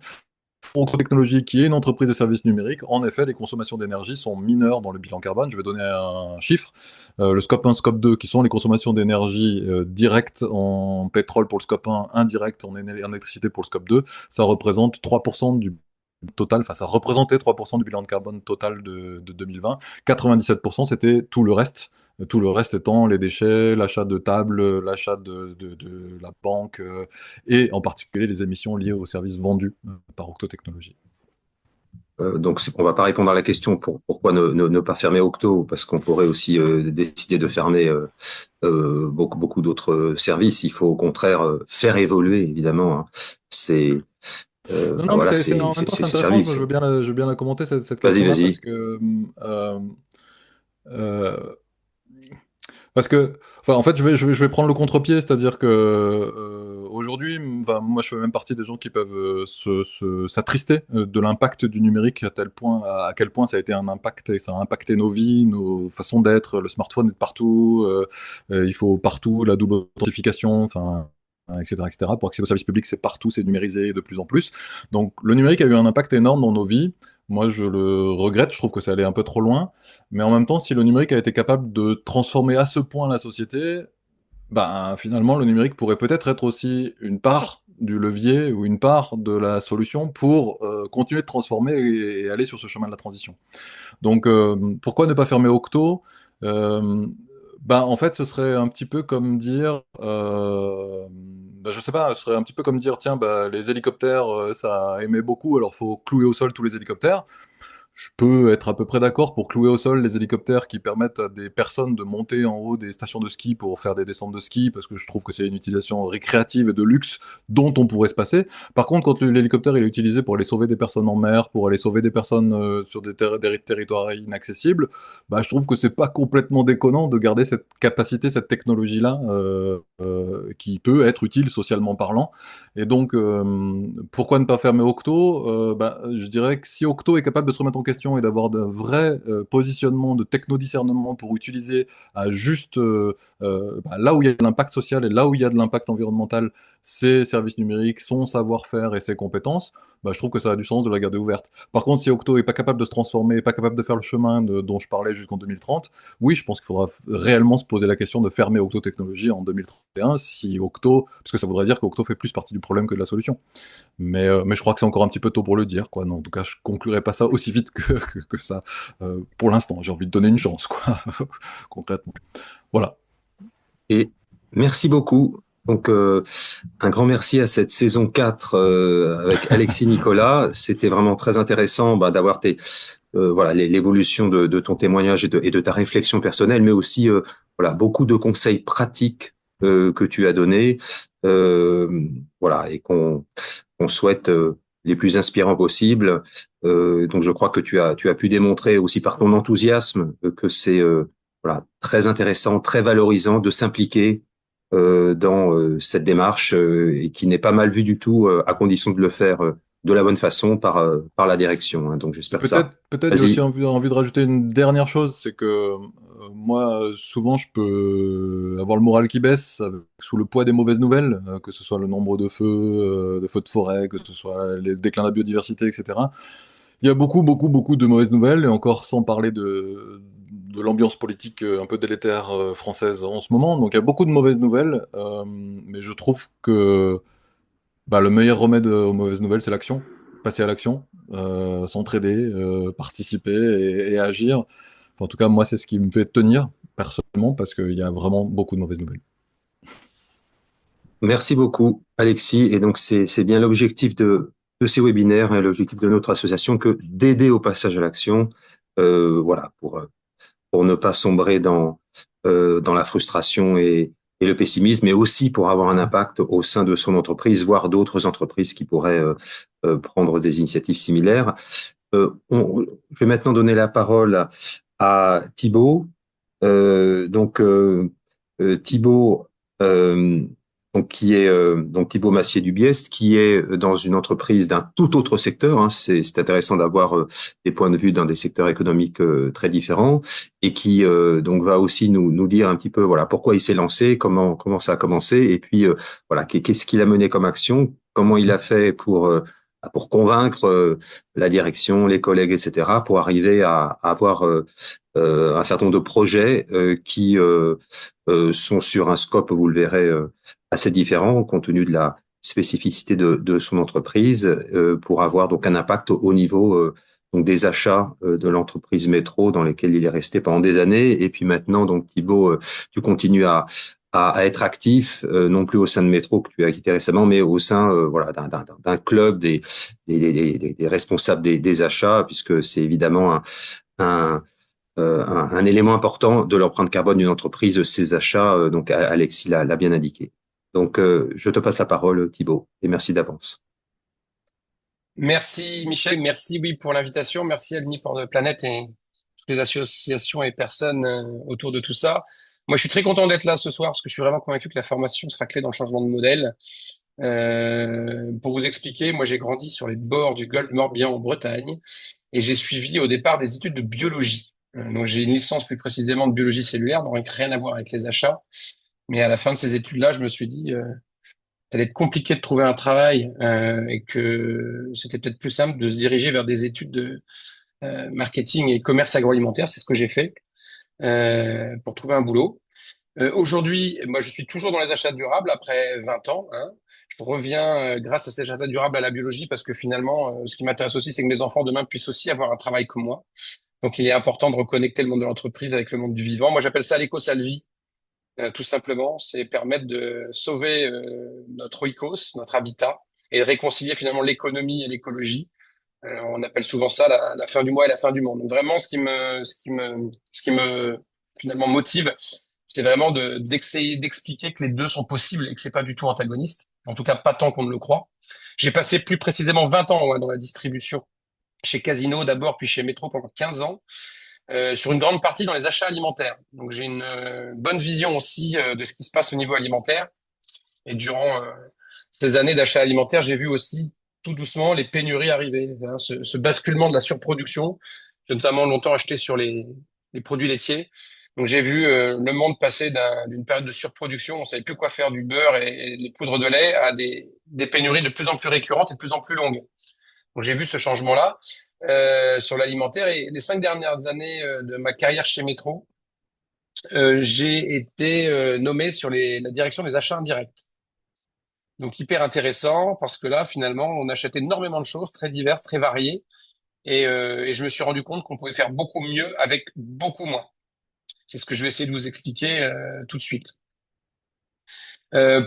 Octo Technologies, qui est une entreprise de services numériques, en effet, les consommations d'énergie sont mineures dans le bilan carbone. Je vais donner un chiffre. Le scope 1, scope 2, qui sont les consommations d'énergie directes en pétrole pour le scope 1, indirectes en électricité pour le scope 2, ça représente 3% du total, enfin ça représentait 3% du bilan de carbone total de 2020. 97%, c'était tout le reste. Tout le reste étant les déchets, l'achat de tables, l'achat de la banque, et en particulier les émissions liées aux services vendus par Octo Technologies. Donc, on va pas répondre à la question pourquoi ne pas fermer Octo, parce qu'on pourrait aussi décider de fermer beaucoup d'autres services. Il faut au contraire faire évoluer, évidemment. Hein. Non, Voilà, mais en même temps, c'est intéressant. Moi, je veux bien la commenter, cette question-là, Vas-y. Parce que, enfin, en fait, je vais prendre le contre-pied, c'est-à-dire que aujourd'hui, moi, je fais même partie des gens qui peuvent s'attrister de l'impact du numérique à quel point ça a été un impact et ça a impacté nos vies, nos façons d'être. Le smartphone est partout, il faut partout la double authentification, enfin, etc., etc. Pour accéder au service public, c'est partout, c'est numérisé de plus en plus. Donc, le numérique a eu un impact énorme dans nos vies. Moi, je le regrette, je trouve que ça allait un peu trop loin. Mais en même temps, si le numérique a été capable de transformer à ce point la société, ben, finalement, le numérique pourrait peut-être être aussi une part du levier ou une part de la solution pour continuer de transformer et aller sur ce chemin de la transition. Donc, pourquoi ne pas fermer Octo? Ben, en fait, ce serait un petit peu comme dire, ben, je sais pas, ce serait un petit peu comme dire, tiens, ben, les hélicoptères, ça aimait beaucoup, alors faut clouer au sol tous les hélicoptères. Je peux être à peu près d'accord pour clouer au sol les hélicoptères qui permettent à des personnes de monter en haut des stations de ski pour faire des descentes de ski, parce que je trouve que c'est une utilisation récréative et de luxe dont on pourrait se passer. Par contre, quand l'hélicoptère il est utilisé pour aller sauver des personnes en mer, pour aller sauver des personnes sur des territoires inaccessibles, bah, je trouve que c'est pas complètement déconnant de garder cette capacité, cette technologie-là, qui peut être utile socialement parlant. Et donc, pourquoi ne pas fermer Octo? Bah, je dirais que si Octo est capable de se remettre en question et d'avoir de vrais positionnements de techno-discernement pour utiliser à juste bah, là où il y a de l'impact social et là où il y a de l'impact environnemental, ses services numériques, son savoir-faire et ses compétences, bah, je trouve que ça a du sens de la garder ouverte. Par contre, si Octo est pas capable de se transformer, pas capable de faire le chemin dont je parlais jusqu'en 2030, oui, je pense qu'il faudra réellement se poser la question de fermer Octo Technologies en 2031, si Octo, parce que ça voudrait dire qu'Octo fait plus partie du problème que de la solution. Mais je crois que c'est encore un petit peu tôt pour le dire, quoi. Non, en tout cas, je conclurai pas ça aussi vite que ça. Pour l'instant, j'ai envie de donner une chance, quoi, concrètement. Voilà. Et merci beaucoup. Donc, un grand merci à cette saison 4 avec Alexis Nicolas. C'était vraiment très intéressant d'avoir voilà, l'évolution de ton témoignage et de ta réflexion personnelle, mais aussi voilà, beaucoup de conseils pratiques que tu as donnés, voilà, et qu'on souhaite les plus inspirants possibles. Donc, je crois que tu as pu démontrer aussi par ton enthousiasme que c'est voilà, très intéressant, très valorisant de s'impliquer dans cette démarche et qui n'est pas mal vue du tout, à condition de le faire de la bonne façon par la direction, hein. Donc j'espère que ça. Peut-être j'ai aussi Vas-y. envie de rajouter une dernière chose, c'est que moi, souvent, je peux avoir le moral qui baisse sous le poids des mauvaises nouvelles, que ce soit le nombre de feux de forêt, que ce soit les déclins de la biodiversité, etc. Il y a beaucoup, beaucoup, beaucoup de mauvaises nouvelles, et encore sans parler de l'ambiance politique un peu délétère française en ce moment. Donc il y a beaucoup de mauvaises nouvelles, mais je trouve que bah, le meilleur remède aux mauvaises nouvelles, c'est l'action. Passer à l'action, s'entraider, participer et agir. Enfin, en tout cas, moi, c'est ce qui me fait tenir personnellement parce qu'il y a vraiment beaucoup de mauvaises nouvelles. Merci beaucoup, Alexis. Et donc, c'est bien l'objectif de ces webinaires, hein, l'objectif de notre association, que d'aider au passage à l'action, voilà, pour ne pas sombrer dans la frustration et le pessimisme, mais aussi pour avoir un impact au sein de son entreprise, voire d'autres entreprises qui pourraient prendre des initiatives similaires. Je vais maintenant donner la parole à Thibaut. Thibaut, euh, donc Thibaut Massier-Dubiest, qui est dans une entreprise d'un tout autre secteur, hein. C'est intéressant d'avoir des points de vue dans des secteurs économiques très différents, et qui donc va aussi nous dire un petit peu voilà pourquoi il s'est lancé, comment ça a commencé, et puis voilà qu'est-ce qu'il a mené comme action, comment il a fait pour convaincre la direction, les collègues, etc., pour arriver à avoir un certain nombre de projets qui sont sur un scope, vous le verrez, assez différent compte tenu de la spécificité de son entreprise, pour avoir donc un impact au niveau donc des achats de l'entreprise Métro dans lesquels il est resté pendant des années. Et puis maintenant, donc Thibaut, tu continues à être actif, non plus au sein de Métro que tu as quitté récemment, mais au sein voilà d'un club des responsables des achats, puisque c'est évidemment un, un élément important de l'empreinte carbone d'une entreprise, ses achats. Donc Alexis l'a bien indiqué. Donc je te passe la parole, Thibaut, et merci d'avance. Merci Michel, merci oui pour l'invitation, merci à l'Uni for the Planet et toutes les associations et personnes autour de tout ça. Moi, je suis très content d'être là ce soir parce que je suis vraiment convaincu que la formation sera clé dans le changement de modèle. Pour vous expliquer, moi j'ai grandi sur les bords du golfe Morbihan en Bretagne et j'ai suivi au départ des études de biologie. Donc j'ai une licence plus précisément de biologie cellulaire, donc rien à voir avec les achats. Mais à la fin de ces études-là, je me suis dit, ça allait être compliqué de trouver un travail et que c'était peut-être plus simple de se diriger vers des études de marketing et commerce agroalimentaire. C'est ce que j'ai fait pour trouver un boulot. Aujourd'hui, moi, je suis toujours dans les achats durables après 20 ans, hein. Je reviens grâce à ces achats durables à la biologie parce que finalement, ce qui m'intéresse aussi, c'est que mes enfants demain puissent aussi avoir un travail comme moi. Donc, il est important de reconnecter le monde de l'entreprise avec le monde du vivant. Moi, j'appelle ça l'éco-salvie. Tout simplement, c'est permettre de sauver notre oikos, notre habitat, et de réconcilier finalement l'économie et l'écologie. On appelle souvent ça la fin du mois et la fin du monde. Donc vraiment, ce qui me finalement motive, c'est vraiment d'essayer d'expliquer que les deux sont possibles et que c'est pas du tout antagoniste. En tout cas, pas tant qu'on ne le croit. J'ai passé plus précisément 20 ans dans la distribution, chez Casino d'abord, puis chez Métro pendant 15 ans sur une grande partie dans les achats alimentaires. Donc j'ai une bonne vision aussi de ce qui se passe au niveau alimentaire. Et durant ces années d'achat alimentaire, j'ai vu aussi tout doucement les pénuries arriver, hein, ce basculement de la surproduction. J'ai notamment longtemps acheté sur les produits laitiers. Donc j'ai vu le monde passer d'une période de surproduction, on savait plus quoi faire du beurre et des poudres de lait, à des pénuries de plus en plus récurrentes et de plus en plus longues. Donc j'ai vu ce changement-là sur l'alimentaire et les 5 dernières années de ma carrière chez Métro, j'ai été nommé sur la direction des achats indirects. Donc hyper intéressant parce que là finalement on achète énormément de choses très diverses, très variées et je me suis rendu compte qu'on pouvait faire beaucoup mieux avec beaucoup moins. C'est ce que je vais essayer de vous expliquer tout de suite.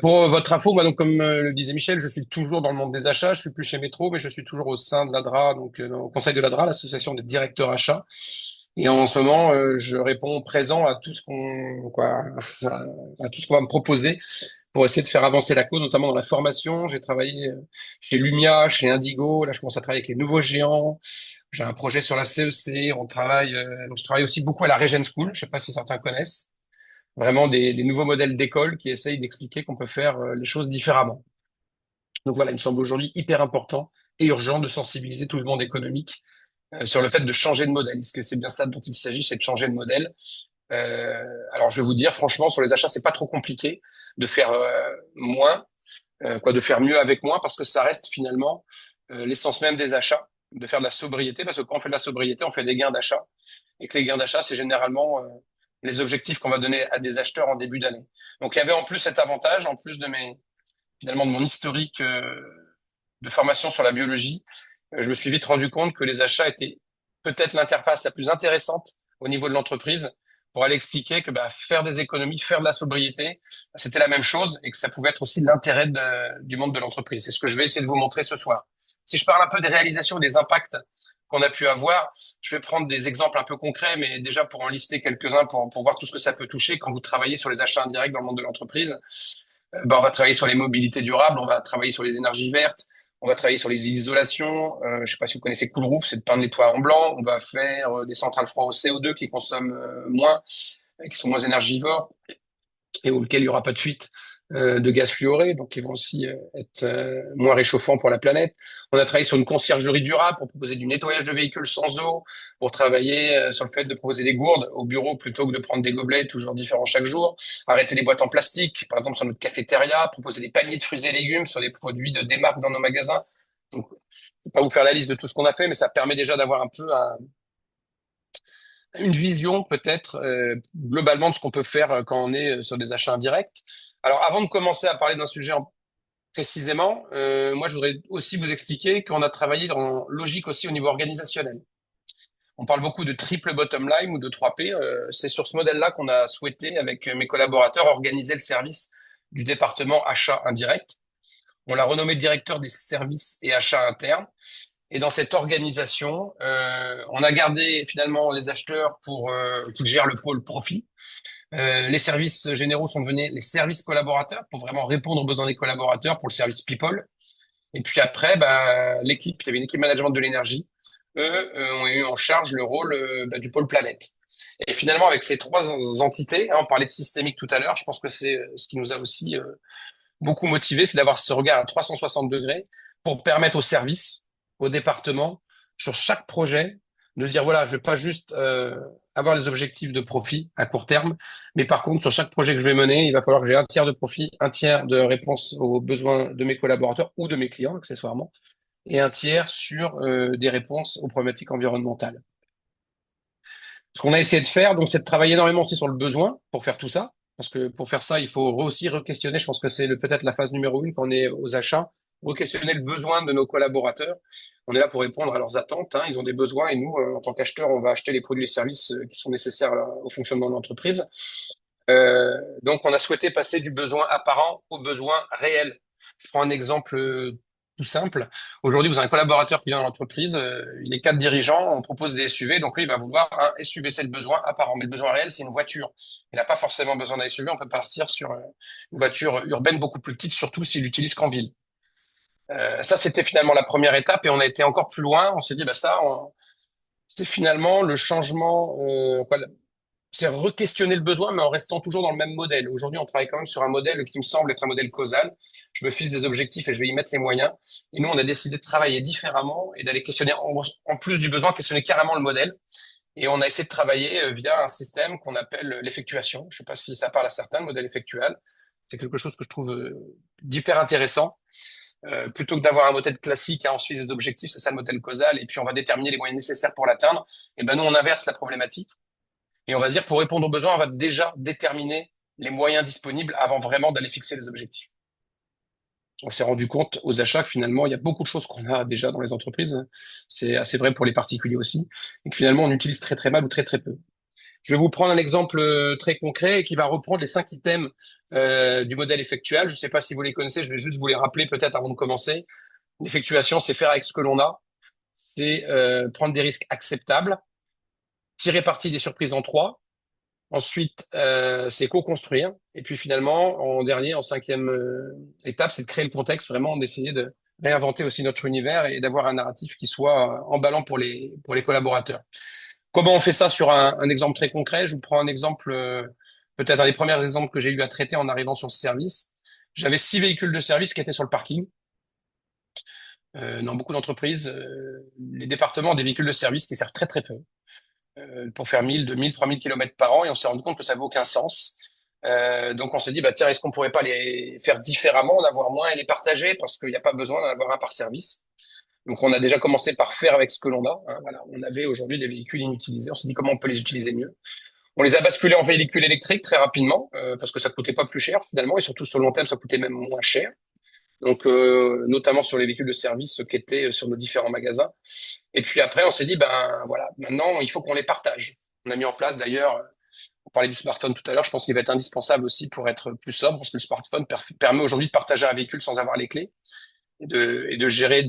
Pour votre info, moi donc comme le disait Michel, je suis toujours dans le monde des achats. Je suis plus chez Métro, mais je suis toujours au sein de l'ADRA, donc au conseil de l'ADRA, l'association des directeurs achats. Et en ce moment, je réponds présent à tout ce à tout ce qu'on va me proposer pour essayer de faire avancer la cause, notamment dans la formation. J'ai travaillé chez Lumia, chez Indigo. Là, je commence à travailler avec les nouveaux géants. J'ai un projet sur la CEC. Donc je travaille aussi beaucoup à la Regen School. Je sais pas si certains connaissent. Vraiment des nouveaux modèles d'école qui essayent d'expliquer qu'on peut faire les choses différemment. Donc voilà, il me semble aujourd'hui hyper important et urgent de sensibiliser tout le monde économique sur le fait de changer de modèle. Parce que c'est bien ça dont il s'agit, c'est de changer de modèle. Alors je vais vous dire, franchement, sur les achats, c'est pas trop compliqué de faire moins, de faire mieux avec moins, parce que ça reste finalement l'essence même des achats, de faire de la sobriété, parce que quand on fait de la sobriété, on fait des gains d'achat, et que les gains d'achat, c'est généralement les objectifs qu'on va donner à des acheteurs en début d'année. Donc il y avait en plus cet avantage, en plus de finalement de mon historique de formation sur la biologie, je me suis vite rendu compte que les achats étaient peut-être l'interface la plus intéressante au niveau de l'entreprise pour aller expliquer que faire des économies, faire de la sobriété, c'était la même chose et que ça pouvait être aussi l'intérêt du monde de l'entreprise. C'est ce que je vais essayer de vous montrer ce soir. Si je parle un peu des réalisations, des impacts qu'on a pu avoir, je vais prendre des exemples un peu concrets, mais déjà pour en lister quelques-uns, pour voir tout ce que ça peut toucher quand vous travaillez sur les achats indirects dans le monde de l'entreprise. On va travailler sur les mobilités durables, on va travailler sur les énergies vertes, on va travailler sur les isolations. Je ne sais pas si vous connaissez Cool Roof, c'est de peindre les toits en blanc. On va faire des centrales froides au CO2 qui consomment moins, qui sont moins énergivores et auxquelles il n'y aura pas de fuite de gaz fluoré, donc ils vont aussi être moins réchauffants pour la planète. On a travaillé sur une conciergerie durable pour proposer du nettoyage de véhicules sans eau, pour travailler sur le fait de proposer des gourdes au bureau plutôt que de prendre des gobelets toujours différents chaque jour, arrêter les boîtes en plastique, par exemple sur notre cafétéria, proposer des paniers de fruits et légumes sur les produits de démarque dans nos magasins. Donc, je ne vais pas vous faire la liste de tout ce qu'on a fait, mais ça permet déjà d'avoir un peu une vision peut-être globalement de ce qu'on peut faire quand on est sur des achats indirects. Alors avant de commencer à parler d'un sujet précisément, moi je voudrais aussi vous expliquer qu'on a travaillé en logique aussi au niveau organisationnel. On parle beaucoup de triple bottom line ou de 3P. C'est sur ce modèle-là qu'on a souhaité, avec mes collaborateurs, organiser le service du département achat indirect. On l'a renommé directeur des services et achats internes. Et dans cette organisation, on a gardé finalement les acheteurs pour qu'ils gèrent le pôle profit. Les services généraux sont devenus les services collaborateurs pour vraiment répondre aux besoins des collaborateurs pour le service people. Et puis après, l'équipe, il y avait une équipe management de l'énergie. Eux ont eu en charge le rôle du pôle planète. Et finalement, avec ces trois entités, on parlait de systémique tout à l'heure, je pense que c'est ce qui nous a aussi beaucoup motivé, c'est d'avoir ce regard à 360 degrés pour permettre aux services, au département, sur chaque projet, de se dire, voilà, je vais pas juste avoir les objectifs de profit à court terme, mais par contre, sur chaque projet que je vais mener, il va falloir que j'ai un tiers de profit, un tiers de réponse aux besoins de mes collaborateurs ou de mes clients, accessoirement, et un tiers sur des réponses aux problématiques environnementales. Ce qu'on a essayé de faire, donc, c'est de travailler énormément aussi sur le besoin pour faire tout ça, parce que pour faire ça, il faut aussi re-questionner, je pense que c'est peut-être la phase numéro 1 quand on est aux achats, re-questionner le besoin de nos collaborateurs. On est là pour répondre à leurs attentes, ils ont des besoins et nous, en tant qu'acheteurs, on va acheter les produits et services qui sont nécessaires au fonctionnement de l'entreprise. Donc, on a souhaité passer du besoin apparent au besoin réel. Je prends un exemple tout simple. Aujourd'hui, vous avez un collaborateur qui vient dans l'entreprise, il est 4 dirigeants, on propose des SUV, donc lui, il va vouloir un SUV, c'est le besoin apparent. Mais le besoin réel, c'est une voiture. Il n'a pas forcément besoin d'un SUV, on peut partir sur une voiture urbaine beaucoup plus petite, surtout s'il l'utilise qu'en ville. Ça, c'était finalement la première étape et on a été encore plus loin. On s'est dit, c'est finalement le changement, c'est re-questionner le besoin, mais en restant toujours dans le même modèle. Aujourd'hui, on travaille quand même sur un modèle qui me semble être un modèle causal. Je me fixe des objectifs et je vais y mettre les moyens. Et nous, on a décidé de travailler différemment et d'aller questionner, en plus du besoin, questionner carrément le modèle. Et on a essayé de travailler via un système qu'on appelle l'effectuation. Je ne sais pas si ça parle à certains, le modèle effectual. C'est quelque chose que je trouve d'hyper intéressant. Plutôt que d'avoir un modèle classique, on suit des objectifs, c'est ça le modèle causal, et puis on va déterminer les moyens nécessaires pour l'atteindre. Et nous, on inverse la problématique. Et on va dire, pour répondre aux besoins, on va déjà déterminer les moyens disponibles avant vraiment d'aller fixer les objectifs. On s'est rendu compte aux achats que finalement, il y a beaucoup de choses qu'on a déjà dans les entreprises. C'est assez vrai pour les particuliers aussi. Et que finalement, on utilise très très mal ou très très peu. Je vais vous prendre un exemple très concret qui va reprendre les 5 items du modèle effectual. Je ne sais pas si vous les connaissez, je vais juste vous les rappeler peut-être avant de commencer. L'effectuation, c'est faire avec ce que l'on a. C'est prendre des risques acceptables, tirer parti des surprises en 3. Ensuite, c'est co-construire. Et puis finalement, en dernier, en 5e étape, c'est de créer le contexte, vraiment d'essayer de réinventer aussi notre univers et d'avoir un narratif qui soit emballant pour les collaborateurs. Comment on fait ça sur un exemple très concret? Je vous prends un exemple, peut-être un des premiers exemples que j'ai eu à traiter en arrivant sur ce service. J'avais 6 véhicules de service qui étaient sur le parking. Dans beaucoup d'entreprises, les départements ont des véhicules de service qui servent très très peu pour faire 1000, 2000, 3000 kilomètres par an, et on s'est rendu compte que ça n'avait aucun sens. Donc on s'est dit, bah tiens, est-ce qu'on pourrait pas les faire différemment, en avoir moins et les partager, parce qu'il n'y a pas besoin d'en avoir un par service. Donc on a déjà commencé par faire avec ce que l'on a. Hein, voilà, on avait aujourd'hui des véhicules inutilisés. On s'est dit comment on peut les utiliser mieux. On les a basculés en véhicules électriques très rapidement parce que ça coûtait pas plus cher finalement, et surtout sur le long terme ça coûtait même moins cher. Donc notamment sur les véhicules de service qui étaient sur nos différents magasins. Et puis après on s'est dit ben voilà, maintenant il faut qu'on les partage. On a mis en place d'ailleurs, on parlait du smartphone tout à l'heure, je pense qu'il va être indispensable aussi pour être plus sobre, parce que le smartphone permet aujourd'hui de partager un véhicule sans avoir les clés et de gérer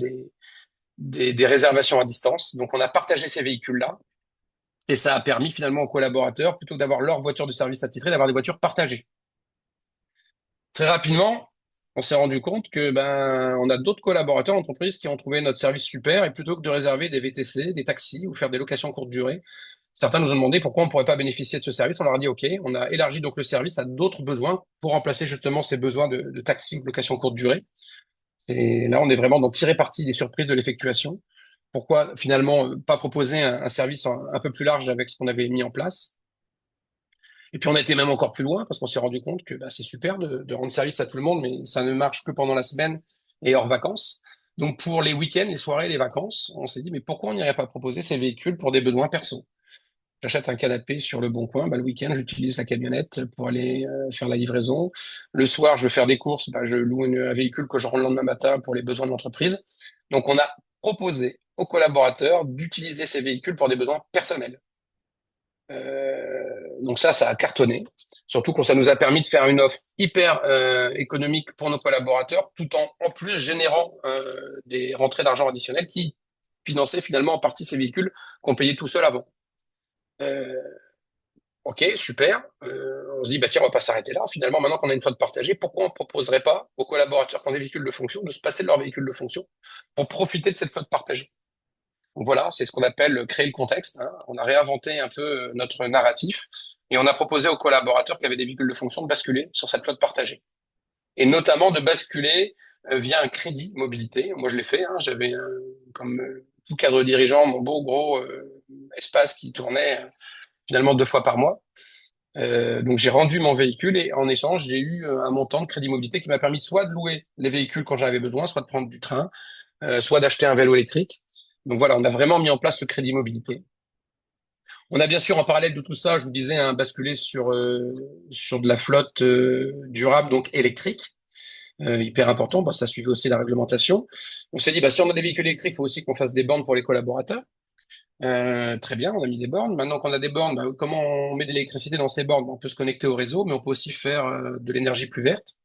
des réservations à distance. Donc on a partagé ces véhicules-là et ça a permis finalement aux collaborateurs, plutôt que d'avoir leur voiture de service attitrée, d'avoir des voitures partagées. Très rapidement, on s'est rendu compte que ben on a d'autres collaborateurs d'entreprise qui ont trouvé notre service super, et plutôt que de réserver des VTC, des taxis ou faire des locations courte durée, certains nous ont demandé pourquoi on ne pourrait pas bénéficier de ce service. On leur a dit OK, on a élargi donc le service à d'autres besoins pour remplacer justement ces besoins de taxi ou de location courte durée. Et là, on est vraiment dans tirer parti des surprises de l'effectuation. Pourquoi finalement pas proposer un service un peu plus large avec ce qu'on avait mis en place? Et puis on a été même encore plus loin parce qu'on s'est rendu compte que bah, c'est super de rendre service à tout le monde, mais ça ne marche que pendant la semaine et hors vacances. Donc pour les week-ends, les soirées, les vacances, on s'est dit mais pourquoi on n'irait pas proposer ces véhicules pour des besoins perso? J'achète un canapé sur le Bon Coin, bah, le week-end, j'utilise la camionnette pour aller faire la livraison. Le soir, je veux faire des courses, bah, je loue un véhicule que je rends le lendemain matin pour les besoins de l'entreprise. Donc, on a proposé aux collaborateurs d'utiliser ces véhicules pour des besoins personnels. Donc ça a cartonné. Surtout quand ça nous a permis de faire une offre hyper économique pour nos collaborateurs, tout en plus générant des rentrées d'argent additionnelles qui finançaient finalement en partie ces véhicules qu'on payait tout seul avant. Ok, super. On se dit, bah tiens, on va pas s'arrêter là. Finalement, maintenant qu'on a une flotte partagée, pourquoi on ne proposerait pas aux collaborateurs qui ont des véhicules de fonction de se passer de leur véhicule de fonction pour profiter de cette flotte partagée? Donc voilà, c'est ce qu'on appelle créer le contexte. Hein. On a réinventé un peu notre narratif et on a proposé aux collaborateurs qui avaient des véhicules de fonction de basculer sur cette flotte partagée. Et notamment de basculer via un crédit mobilité. Moi, je l'ai fait. Hein. J'avais, comme tout cadre dirigeant, mon beau gros espace qui tournait finalement 2 fois par mois. Donc j'ai rendu mon véhicule et en échange, j'ai eu un montant de crédit mobilité qui m'a permis soit de louer les véhicules quand j'en avais besoin, soit de prendre du train, soit d'acheter un vélo électrique. Donc voilà, on a vraiment mis en place ce crédit mobilité. On a bien sûr en parallèle de tout ça, je vous disais, hein, basculé sur de la flotte durable, donc électrique. Hyper important, bah, ça suivait aussi la réglementation. On s'est dit, bah, si on a des véhicules électriques, il faut aussi qu'on fasse des bornes pour les collaborateurs. Très bien, on a mis des bornes. Maintenant qu'on a des bornes, bah, comment on met de l'électricité dans ces bornes? On peut se connecter au réseau, mais on peut aussi faire de l'énergie plus verte.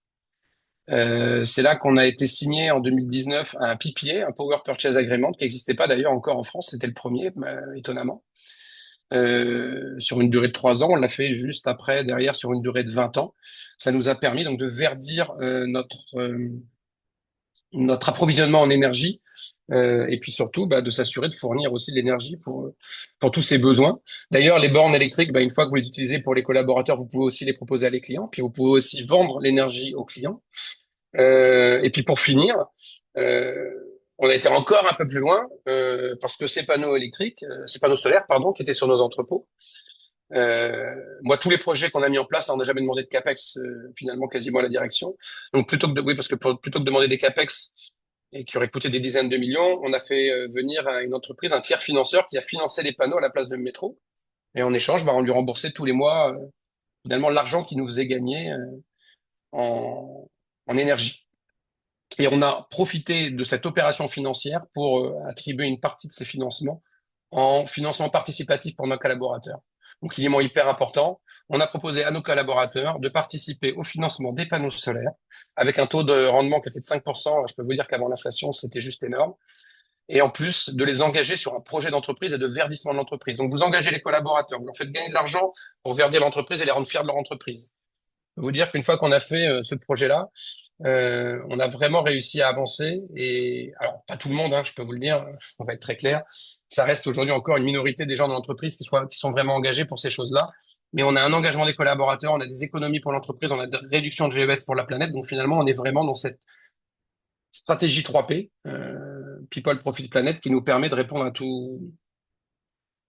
C'est là qu'on a été signé en 2019 un PPA, un Power Purchase Agreement, qui n'existait pas d'ailleurs encore en France, c'était le premier, étonnamment. Sur une durée de 3 ans, on l'a fait juste après, derrière, sur une durée de 20 ans. Ça nous a permis donc de verdir notre approvisionnement en énergie et puis surtout bah, de s'assurer de fournir aussi de l'énergie pour tous ces besoins. D'ailleurs, les bornes électriques, bah, une fois que vous les utilisez pour les collaborateurs, vous pouvez aussi les proposer à les clients, puis vous pouvez aussi vendre l'énergie aux clients. Et puis pour finir, on a été encore un peu plus loin parce que ces panneaux électriques, ces panneaux solaires, pardon, qui étaient sur nos entrepôts, moi, tous les projets qu'on a mis en place, on n'a jamais demandé de capex finalement quasiment à la direction. Donc plutôt que oui, parce que plutôt que de demander des capex et qui auraient coûté des dizaines de millions, on a fait venir à une entreprise, un tiers financeur qui a financé les panneaux à la place de métro. Et en échange, bah, on lui remboursait tous les mois finalement l'argent qu'il nous faisait gagner en énergie. Et on a profité de cette opération financière pour attribuer une partie de ces financements en financement participatif pour nos collaborateurs. Donc, élément hyper important, on a proposé à nos collaborateurs de participer au financement des panneaux solaires avec un taux de rendement qui était de 5%. Je peux vous dire qu'avant l'inflation, c'était juste énorme. Et en plus, de les engager sur un projet d'entreprise et de verdissement de l'entreprise. Donc, vous engagez les collaborateurs, vous leur faites gagner de l'argent pour verdir l'entreprise et les rendre fiers de leur entreprise. Je peux vous dire qu'une fois qu'on a fait ce projet-là, on a vraiment réussi à avancer. Et alors, pas tout le monde, hein, je peux vous le dire, on va être très clair. Ça reste aujourd'hui encore une minorité des gens dans l'entreprise qui sont vraiment engagés pour ces choses-là. Mais on a un engagement des collaborateurs, on a des économies pour l'entreprise, on a des réductions de VES pour la planète. Donc finalement, on est vraiment dans cette stratégie 3P People Profit Planet qui nous permet de répondre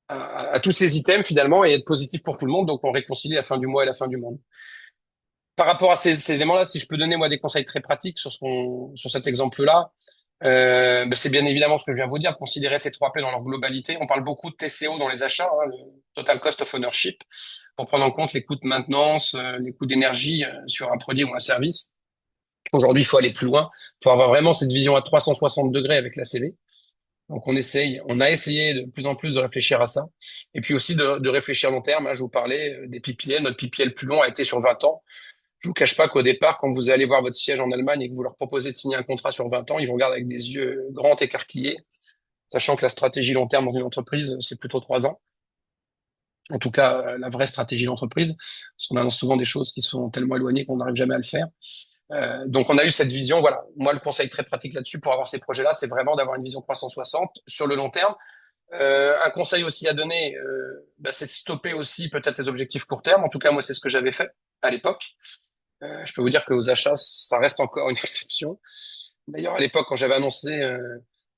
à tous ces items finalement et être positif pour tout le monde. Donc, on réconcilie la fin du mois et la fin du monde. Par rapport à ces éléments-là, si je peux donner moi des conseils très pratiques sur cet exemple-là, c'est bien évidemment ce que je viens de vous dire, considérer ces 3 P dans leur globalité. On parle beaucoup de TCO dans les achats, le Total Cost of Ownership, pour prendre en compte les coûts de maintenance, les coûts d'énergie sur un produit ou un service. Aujourd'hui, il faut aller plus loin. Il faut avoir vraiment cette vision à 360 degrés avec la CV. Donc on a essayé de plus en plus de réfléchir à ça. Et puis aussi de réfléchir long terme. Hein, je vous parlais des PPL. Notre PPL plus long a été sur 20 ans. Je vous cache pas qu'au départ, quand vous allez voir votre siège en Allemagne et que vous leur proposez de signer un contrat sur 20 ans, ils vous regardent avec des yeux grands écarquillés, sachant que la stratégie long terme dans une entreprise, c'est plutôt 3 ans. En tout cas, la vraie stratégie d'entreprise, parce qu'on annonce souvent des choses qui sont tellement éloignées qu'on n'arrive jamais à le faire. Donc, on a eu cette vision. Voilà. Moi, le conseil très pratique là-dessus pour avoir ces projets-là, c'est vraiment d'avoir une vision 360 sur le long terme. Un conseil aussi à donner, c'est de stopper aussi peut-être les objectifs court terme. En tout cas, moi, c'est ce que j'avais fait à l'époque. Je peux vous dire que aux achats, ça reste encore une exception. D'ailleurs, à l'époque, quand j'avais annoncé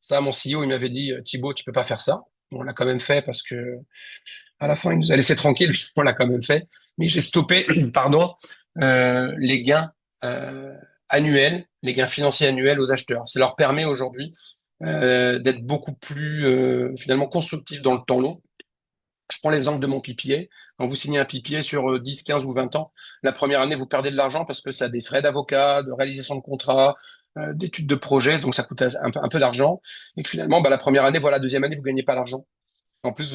ça, mon CEO, il m'avait dit, Thibaut, tu peux pas faire ça. On l'a quand même fait parce que à la fin, il nous a laissé tranquille. On l'a quand même fait. Mais j'ai stoppé, pardon, les gains annuels, les gains financiers annuels aux acheteurs. Ça leur permet aujourd'hui d'être beaucoup plus finalement constructifs dans le temps long. Je prends l'exemple de mon PPA. Quand vous signez un PPA sur 10, 15 ou 20 ans, la première année, vous perdez de l'argent parce que ça a des frais d'avocat, de réalisation de contrat, d'études de projet, donc ça coûte un peu d'argent. Et que finalement, la première année, voilà, la deuxième année, vous gagnez pas d'argent. En plus,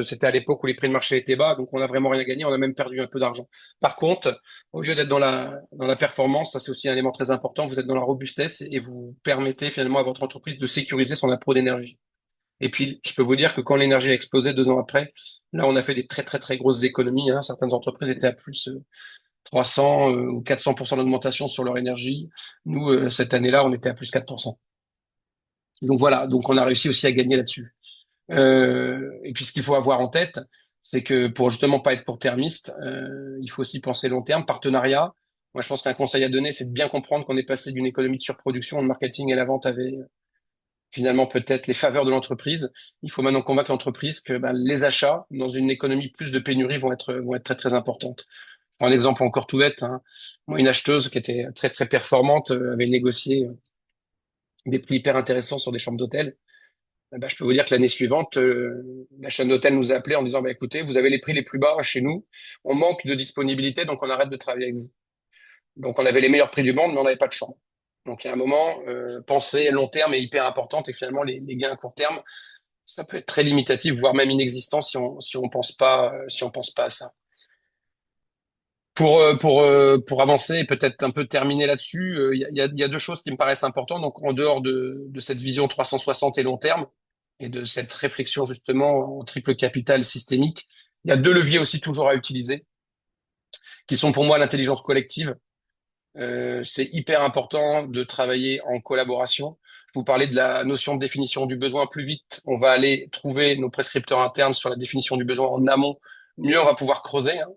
c'était à l'époque où les prix de marché étaient bas, donc on n'a vraiment rien gagné, on a même perdu un peu d'argent. Par contre, au lieu d'être dans la performance, ça c'est aussi un élément très important, vous êtes dans la robustesse et vous permettez finalement à votre entreprise de sécuriser son apport d'énergie. Et puis, je peux vous dire que quand l'énergie a explosé 2 ans après, là, on a fait des très, très, très grosses économies. Hein. Certaines entreprises étaient à plus 300 ou 400% d'augmentation sur leur énergie. Nous, cette année-là, on était à plus 4%. Donc voilà, donc on a réussi aussi à gagner là-dessus. Et puis ce qu'il faut avoir en tête, c'est que pour justement pas être court-termiste, il faut aussi penser long terme, partenariat. Moi, je pense qu'un conseil à donner, c'est de bien comprendre qu'on est passé d'une économie de surproduction, le marketing et la vente avaient finalement peut-être les faveurs de l'entreprise. Il faut maintenant convaincre l'entreprise que les achats, dans une économie plus de pénurie, vont être très, très importantes. Je prends un exemple encore tout bête. Hein. Moi, une acheteuse qui était très, très performante avait négocié des prix hyper intéressants sur des chambres d'hôtel. Je peux vous dire que l'année suivante, la chaîne d'hôtel nous a appelé en disant, écoutez, vous avez les prix les plus bas chez nous, on manque de disponibilité, donc on arrête de travailler avec vous. Donc on avait les meilleurs prix du monde, mais on n'avait pas de chambre. Donc il y a un moment, penser à long terme est hyper importante et finalement les gains à court terme, ça peut être très limitatif, voire même inexistant si on pense pas à ça. Pour avancer et peut-être un peu terminer là-dessus, il y a 2 choses qui me paraissent importantes. Donc en dehors de cette vision 360 et long terme et de cette réflexion justement en triple capital systémique, il y a 2 leviers aussi toujours à utiliser, qui sont pour moi l'intelligence collective. C'est hyper important de travailler en collaboration. Je vous parlais de la notion de définition du besoin. Plus vite, on va aller trouver nos prescripteurs internes sur la définition du besoin en amont, mieux on va pouvoir creuser. Hein.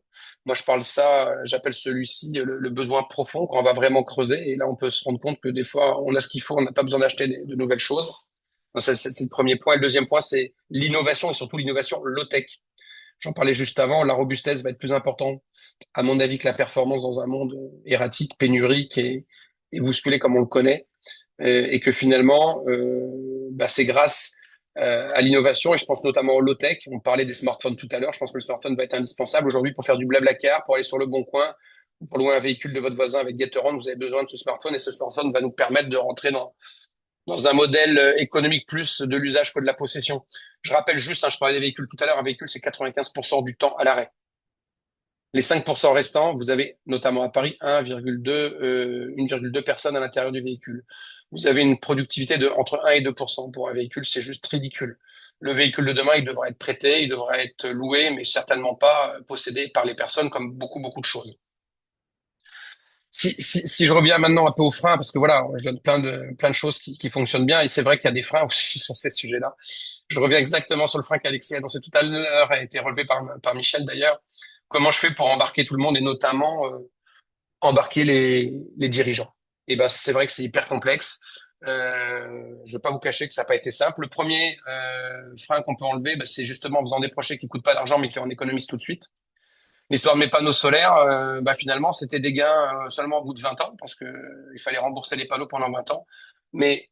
Moi, j'appelle celui-ci le besoin profond, quand on va vraiment creuser. Et là, on peut se rendre compte que des fois, on a ce qu'il faut, on n'a pas besoin d'acheter de nouvelles choses. Donc, c'est le premier point. Et le deuxième point, c'est l'innovation et surtout l'innovation low-tech. J'en parlais juste avant, la robustesse va être plus importante, à mon avis, que la performance dans un monde erratique, pénurique et bousculé comme on le connaît. Et que finalement, c'est grâce à l'innovation, et je pense notamment au low-tech. On parlait des smartphones tout à l'heure. Je pense que le smartphone va être indispensable aujourd'hui pour faire du blablacar, pour aller sur le bon coin, pour louer un véhicule de votre voisin avec Getaround. Vous avez besoin de ce smartphone et ce smartphone va nous permettre de rentrer dans un modèle économique plus de l'usage que de la possession. Je rappelle juste, je parlais des véhicules tout à l'heure, un véhicule, c'est 95% du temps à l'arrêt. Les 5% restants, vous avez notamment à Paris 1,2 personnes à l'intérieur du véhicule. Vous avez une productivité de entre 1 et 2% pour un véhicule, c'est juste ridicule. Le véhicule de demain, il devrait être prêté, il devrait être loué, mais certainement pas possédé par les personnes comme beaucoup, beaucoup de choses. Si je reviens maintenant un peu aux freins, parce que voilà, je donne plein de choses qui fonctionnent bien, et c'est vrai qu'il y a des freins aussi sur ces sujets-là. Je reviens exactement sur le frein qu'Alexis a annoncé tout à l'heure, a été relevé par Michel d'ailleurs. Comment je fais pour embarquer tout le monde et notamment embarquer les dirigeants? Et c'est vrai que c'est hyper complexe. Je vais pas vous cacher que ça n'a pas été simple. Le premier frein qu'on peut enlever, c'est justement en faisant des projets qui coûtent pas d'argent mais qui en économisent tout de suite. L'histoire de mes panneaux solaires, finalement, c'était des gains seulement au bout de 20 ans parce que il fallait rembourser les panneaux pendant 20 ans. Mais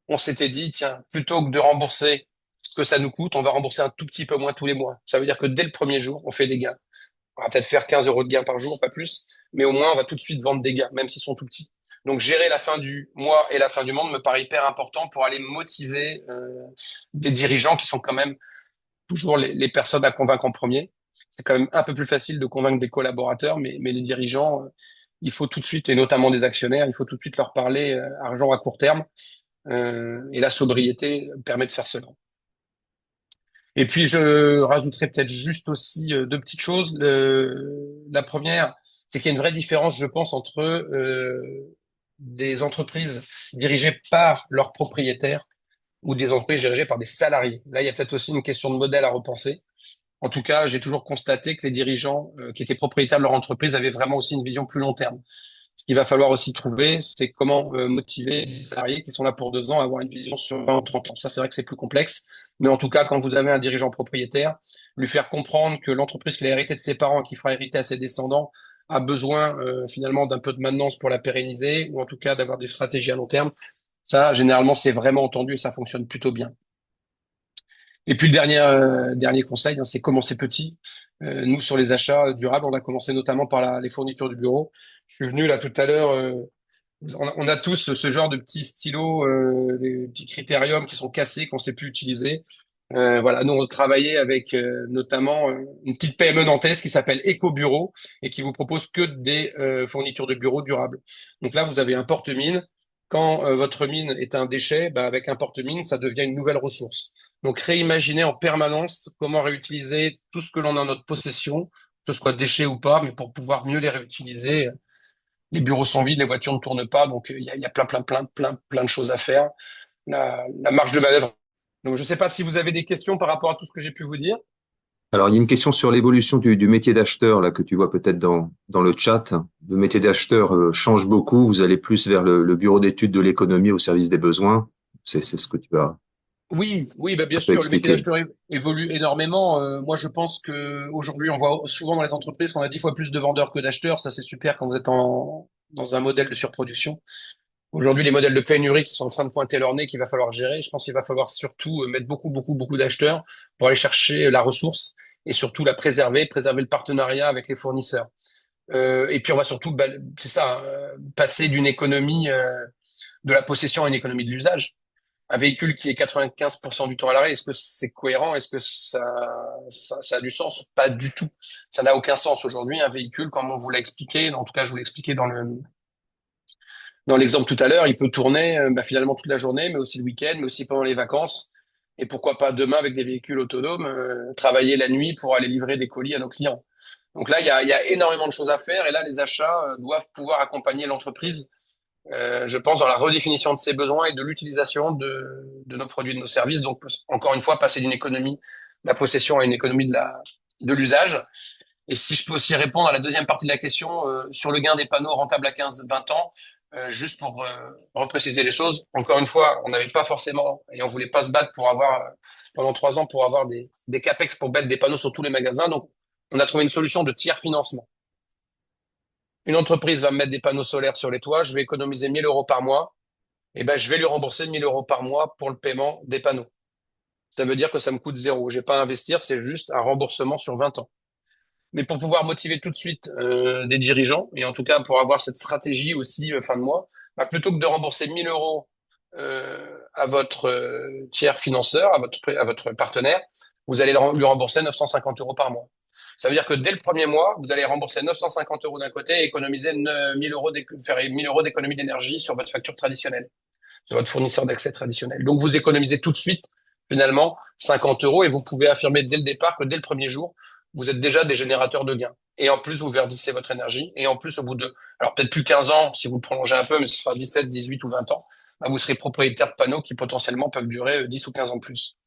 on s'était dit, tiens, plutôt que de rembourser ce que ça nous coûte, on va rembourser un tout petit peu moins tous les mois. Ça veut dire que dès le premier jour, on fait des gains. On va peut-être faire 15 euros de gains par jour, pas plus, mais au moins, on va tout de suite vendre des gains, même s'ils sont tout petits. Donc, gérer la fin du mois et la fin du monde me paraît hyper important pour aller motiver des dirigeants qui sont quand même toujours les personnes à convaincre en premier. C'est quand même un peu plus facile de convaincre des collaborateurs, mais les dirigeants, il faut tout de suite, et notamment des actionnaires, il faut tout de suite leur parler argent à court terme. Et la sobriété permet de faire cela. Et puis, je rajouterai peut-être juste aussi deux petites choses. La première, c'est qu'il y a une vraie différence, je pense, entre des entreprises dirigées par leurs propriétaires ou des entreprises dirigées par des salariés. Là, il y a peut-être aussi une question de modèle à repenser. En tout cas, j'ai toujours constaté que les dirigeants qui étaient propriétaires de leur entreprise avaient vraiment aussi une vision plus long terme. Ce qu'il va falloir aussi trouver, c'est comment motiver les salariés qui sont là pour 2 ans à avoir une vision sur 20 ou 30 ans. Ça, c'est vrai que c'est plus complexe. Mais en tout cas, quand vous avez un dirigeant propriétaire, lui faire comprendre que l'entreprise qu'il a héritée de ses parents, qu'il fera hériter à ses descendants, a besoin finalement d'un peu de maintenance pour la pérenniser, ou en tout cas d'avoir des stratégies à long terme. Ça, généralement, c'est vraiment entendu et ça fonctionne plutôt bien. Et puis le dernier conseil, c'est commencer petit. Nous, sur les achats durables, on a commencé notamment par les fournitures du bureau. Je suis venu là tout à l'heure. On a tous ce genre de petits stylos, des petits critériums qui sont cassés, qu'on sait plus utiliser. Voilà, nous on travaillait avec notamment une petite PME nantaise qui s'appelle EcoBureau et qui vous propose que des fournitures de bureau durables. Donc là, vous avez un porte-mine. Quand votre mine est un déchet, avec un porte-mine, ça devient une nouvelle ressource. Donc réimaginer en permanence comment réutiliser tout ce que l'on a en notre possession, que ce soit déchets ou pas, mais pour pouvoir mieux les réutiliser. Les bureaux sont vides, les voitures ne tournent pas, donc il y a plein de choses à faire. La marge de manœuvre. Donc je ne sais pas si vous avez des questions par rapport à tout ce que j'ai pu vous dire. Alors, il y a une question sur l'évolution du métier d'acheteur, là, que tu vois peut-être dans le chat. Le métier d'acheteur change beaucoup. Vous allez plus vers le bureau d'études de l'économie au service des besoins. C'est ce que tu as Oui, bien un peu sûr, le métier expliqué. d'acheteur évolue énormément. Moi, je pense que aujourd'hui, on voit souvent dans les entreprises qu'on a 10 fois plus de vendeurs que d'acheteurs. Ça, c'est super quand vous êtes dans un modèle de surproduction. Aujourd'hui, les modèles de pénurie qui sont en train de pointer leur nez, qu'il va falloir gérer. Je pense qu'il va falloir surtout mettre beaucoup d'acheteurs pour aller chercher la ressource et surtout la préserver le partenariat avec les fournisseurs. Et puis, on va surtout, c'est ça, passer d'une économie de la possession à une économie de l'usage. Un véhicule qui est 95% du temps à l'arrêt, est-ce que c'est cohérent? Est-ce que ça a du sens? Pas du tout. Ça n'a aucun sens aujourd'hui. Un véhicule, comme on vous l'a expliqué, en tout cas, je vous l'ai expliqué dans l'exemple tout à l'heure, il peut tourner finalement toute la journée, mais aussi le week-end, mais aussi pendant les vacances. Et pourquoi pas demain avec des véhicules autonomes, travailler la nuit pour aller livrer des colis à nos clients. Donc là, il y a énormément de choses à faire. Et là, les achats doivent pouvoir accompagner l'entreprise, je pense, dans la redéfinition de ses besoins et de l'utilisation de nos produits, de nos services. Donc, encore une fois, passer d'une économie de la possession à une économie de l'usage. Et si je peux aussi répondre à la deuxième partie de la question, sur le gain des panneaux rentables à 15-20 ans, juste pour repréciser les choses, encore une fois, on n'avait pas forcément, et on voulait pas se battre pour avoir, pendant 3 ans, pour avoir des capex pour mettre des panneaux sur tous les magasins. Donc, on a trouvé une solution de tiers financement. Une entreprise va me mettre des panneaux solaires sur les toits, je vais économiser 1 000 euros par mois, et je vais lui rembourser 1 000 euros par mois pour le paiement des panneaux. Ça veut dire que ça me coûte zéro. J'ai pas à investir, c'est juste un remboursement sur 20 ans. Mais pour pouvoir motiver tout de suite des dirigeants, et en tout cas pour avoir cette stratégie aussi fin de mois, plutôt que de rembourser 1 000 euros à votre tiers financeur, à votre partenaire, vous allez lui rembourser 950 euros par mois. Ça veut dire que dès le premier mois, vous allez rembourser 950 euros d'un côté et économiser 1 000 euros d'économie d'énergie sur votre facture traditionnelle, sur votre fournisseur d'accès traditionnel. Donc vous économisez tout de suite finalement 50 euros et vous pouvez affirmer dès le départ que dès le premier jour, vous êtes déjà des générateurs de gains. Et en plus, vous verdissez votre énergie. Et en plus, au bout de, alors peut-être plus 15 ans, si vous le prolongez un peu, mais ce sera 17, 18 ou 20 ans, vous serez propriétaire de panneaux qui potentiellement peuvent durer 10 ou 15 ans de plus.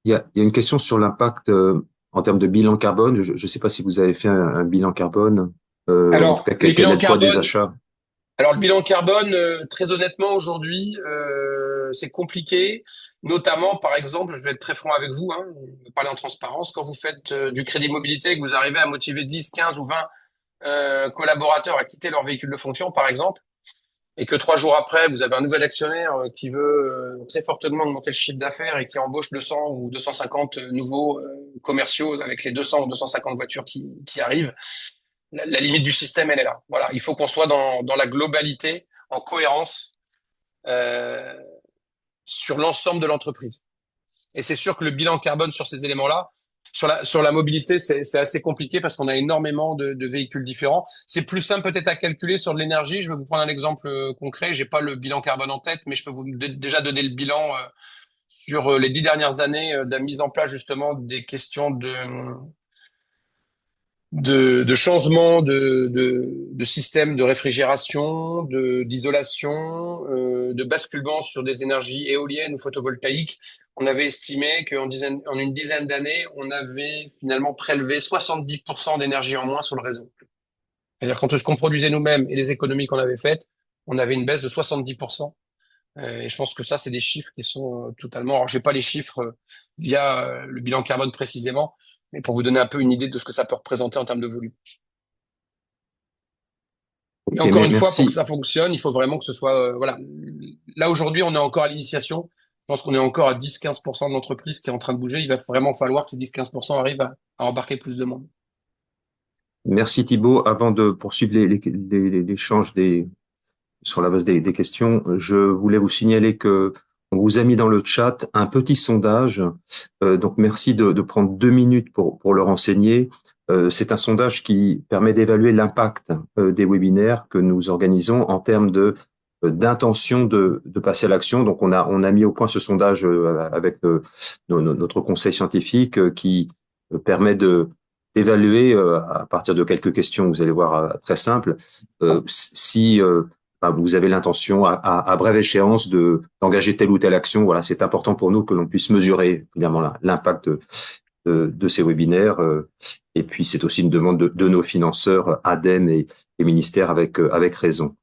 Il y a une question sur l'impact en termes de bilan carbone. Je ne sais pas si vous avez fait un bilan carbone. Alors, en tout cas, quel est le poids des achats? Alors, le bilan carbone, très honnêtement, aujourd'hui, c'est compliqué. Notamment, par exemple, je vais être très franc avec vous, hein, on va parler en transparence, quand vous faites du crédit mobilité et que vous arrivez à motiver 10, 15 ou 20 collaborateurs à quitter leur véhicule de fonction, par exemple, et que 3 jours après, vous avez un nouvel actionnaire qui veut très fortement augmenter le chiffre d'affaires et qui embauche 200 ou 250 nouveaux commerciaux avec les 200 ou 250 voitures qui arrivent, la limite du système, elle est là. Voilà, il faut qu'on soit dans la globalité, en cohérence euh, sur l'ensemble de l'entreprise. Et c'est sûr que le bilan carbone sur ces éléments-là, sur la mobilité, c'est assez compliqué parce qu'on a énormément de véhicules différents. C'est plus simple peut-être à calculer sur de l'énergie. Je vais vous prendre un exemple concret. J'ai pas le bilan carbone en tête, mais je peux vous déjà donner le bilan sur les 10 dernières années de la mise en place justement des questions de changement de système de réfrigération, d'isolation, de basculement sur des énergies éoliennes ou photovoltaïques. On avait estimé en une dizaine d'années, on avait finalement prélevé 70% d'énergie en moins sur le réseau. C'est-à-dire qu'entre ce qu'on produisait nous-mêmes et les économies qu'on avait faites, on avait une baisse de 70%. Et je pense que ça, c'est des chiffres qui sont totalement... Alors, j'ai pas les chiffres via le bilan carbone précisément, mais pour vous donner un peu une idée de ce que ça peut représenter en termes de volume. Mais Ok, encore une fois, pour que merci. ça fonctionne, il faut vraiment que ce soit... voilà. Là, aujourd'hui, on est encore à l'initiation. Je pense qu'on est encore à 10-15% de l'entreprise qui est en train de bouger. Il va vraiment falloir que ces 10-15% arrivent à embarquer plus de monde. Merci Thibaut. Avant de poursuivre l'échange sur la base des questions, je voulais vous signaler que on vous a mis dans le chat un petit sondage. Donc merci de prendre 2 minutes pour le renseigner. C'est un sondage qui permet d'évaluer l'impact des webinaires que nous organisons en termes d'intention de passer à l'action. Donc on a mis au point ce sondage avec notre conseil scientifique qui permet d'évaluer à partir de quelques questions, vous allez voir très simple, si vous avez l'intention à brève échéance d'engager telle ou telle action. Voilà, c'est important pour nous que l'on puisse mesurer évidemment l'impact de ces webinaires. Et puis c'est aussi une demande de nos financeurs, ADEME et ministères avec raison.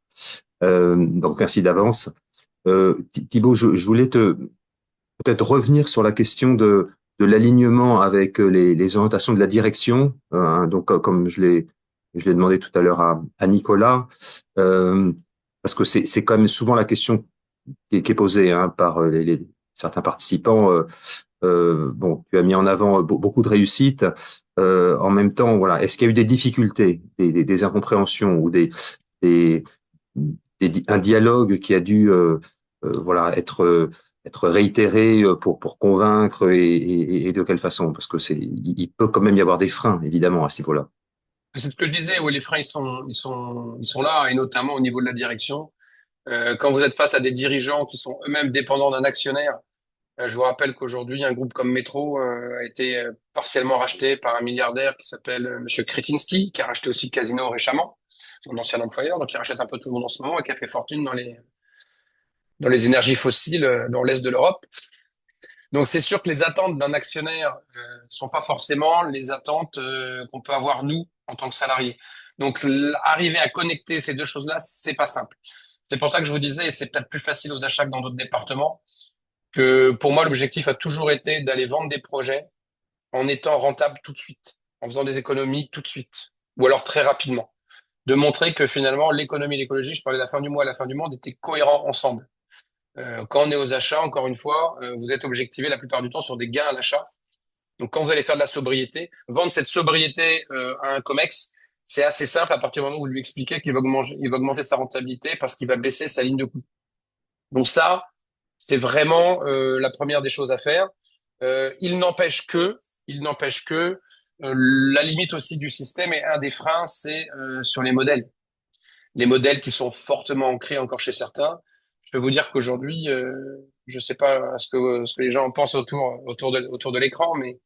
Donc merci d'avance. Thibaut, je voulais peut-être revenir sur la question de l'alignement avec les orientations de la direction. Donc comme je l'ai demandé tout à l'heure à Nicolas, parce que c'est quand même souvent la question qui est posée par certains participants. Bon, tu as mis en avant beaucoup de réussites. En même temps, voilà, est-ce qu'il y a eu des difficultés, des incompréhensions ou des, un dialogue qui a dû voilà, être réitéré pour convaincre et de quelle façon? Parce que il peut quand même y avoir des freins, évidemment, à ce niveau-là. C'est ce que je disais, oui, les freins, ils sont là, et notamment au niveau de la direction. Quand vous êtes face à des dirigeants qui sont eux-mêmes dépendants d'un actionnaire, je vous rappelle qu'aujourd'hui, un groupe comme Metro a été partiellement racheté par un milliardaire qui s'appelle Monsieur Kretinsky, qui a racheté aussi Casino récemment, son ancien employeur, donc il rachète un peu tout le monde en ce moment et qui a fait fortune dans les énergies fossiles dans l'Est de l'Europe. Donc c'est sûr que les attentes d'un actionnaire sont pas forcément les attentes qu'on peut avoir nous en tant que salariés. Donc arriver à connecter ces deux choses-là, c'est pas simple. C'est pour ça que je vous disais, et c'est peut-être plus facile aux achats que dans d'autres départements, que pour moi l'objectif a toujours été d'aller vendre des projets en étant rentable tout de suite, en faisant des économies tout de suite, ou alors très rapidement. De montrer que finalement l'économie et l'écologie, je parlais de la fin du mois à la fin du monde, étaient cohérents ensemble. Quand on est aux achats, encore une fois, vous êtes objectivé la plupart du temps sur des gains à l'achat. Donc, quand vous allez faire de la sobriété, vendre cette sobriété à un COMEX, c'est assez simple à partir du moment où vous lui expliquez il va augmenter sa rentabilité parce qu'il va baisser sa ligne de coût. Donc ça, c'est vraiment la première des choses à faire. Il n'empêche que la limite aussi du système et un des freins, c'est sur les modèles. Les modèles qui sont fortement ancrés encore chez certains. Je peux vous dire qu'aujourd'hui, je sais pas ce que les gens en pensent autour de l'écran, mais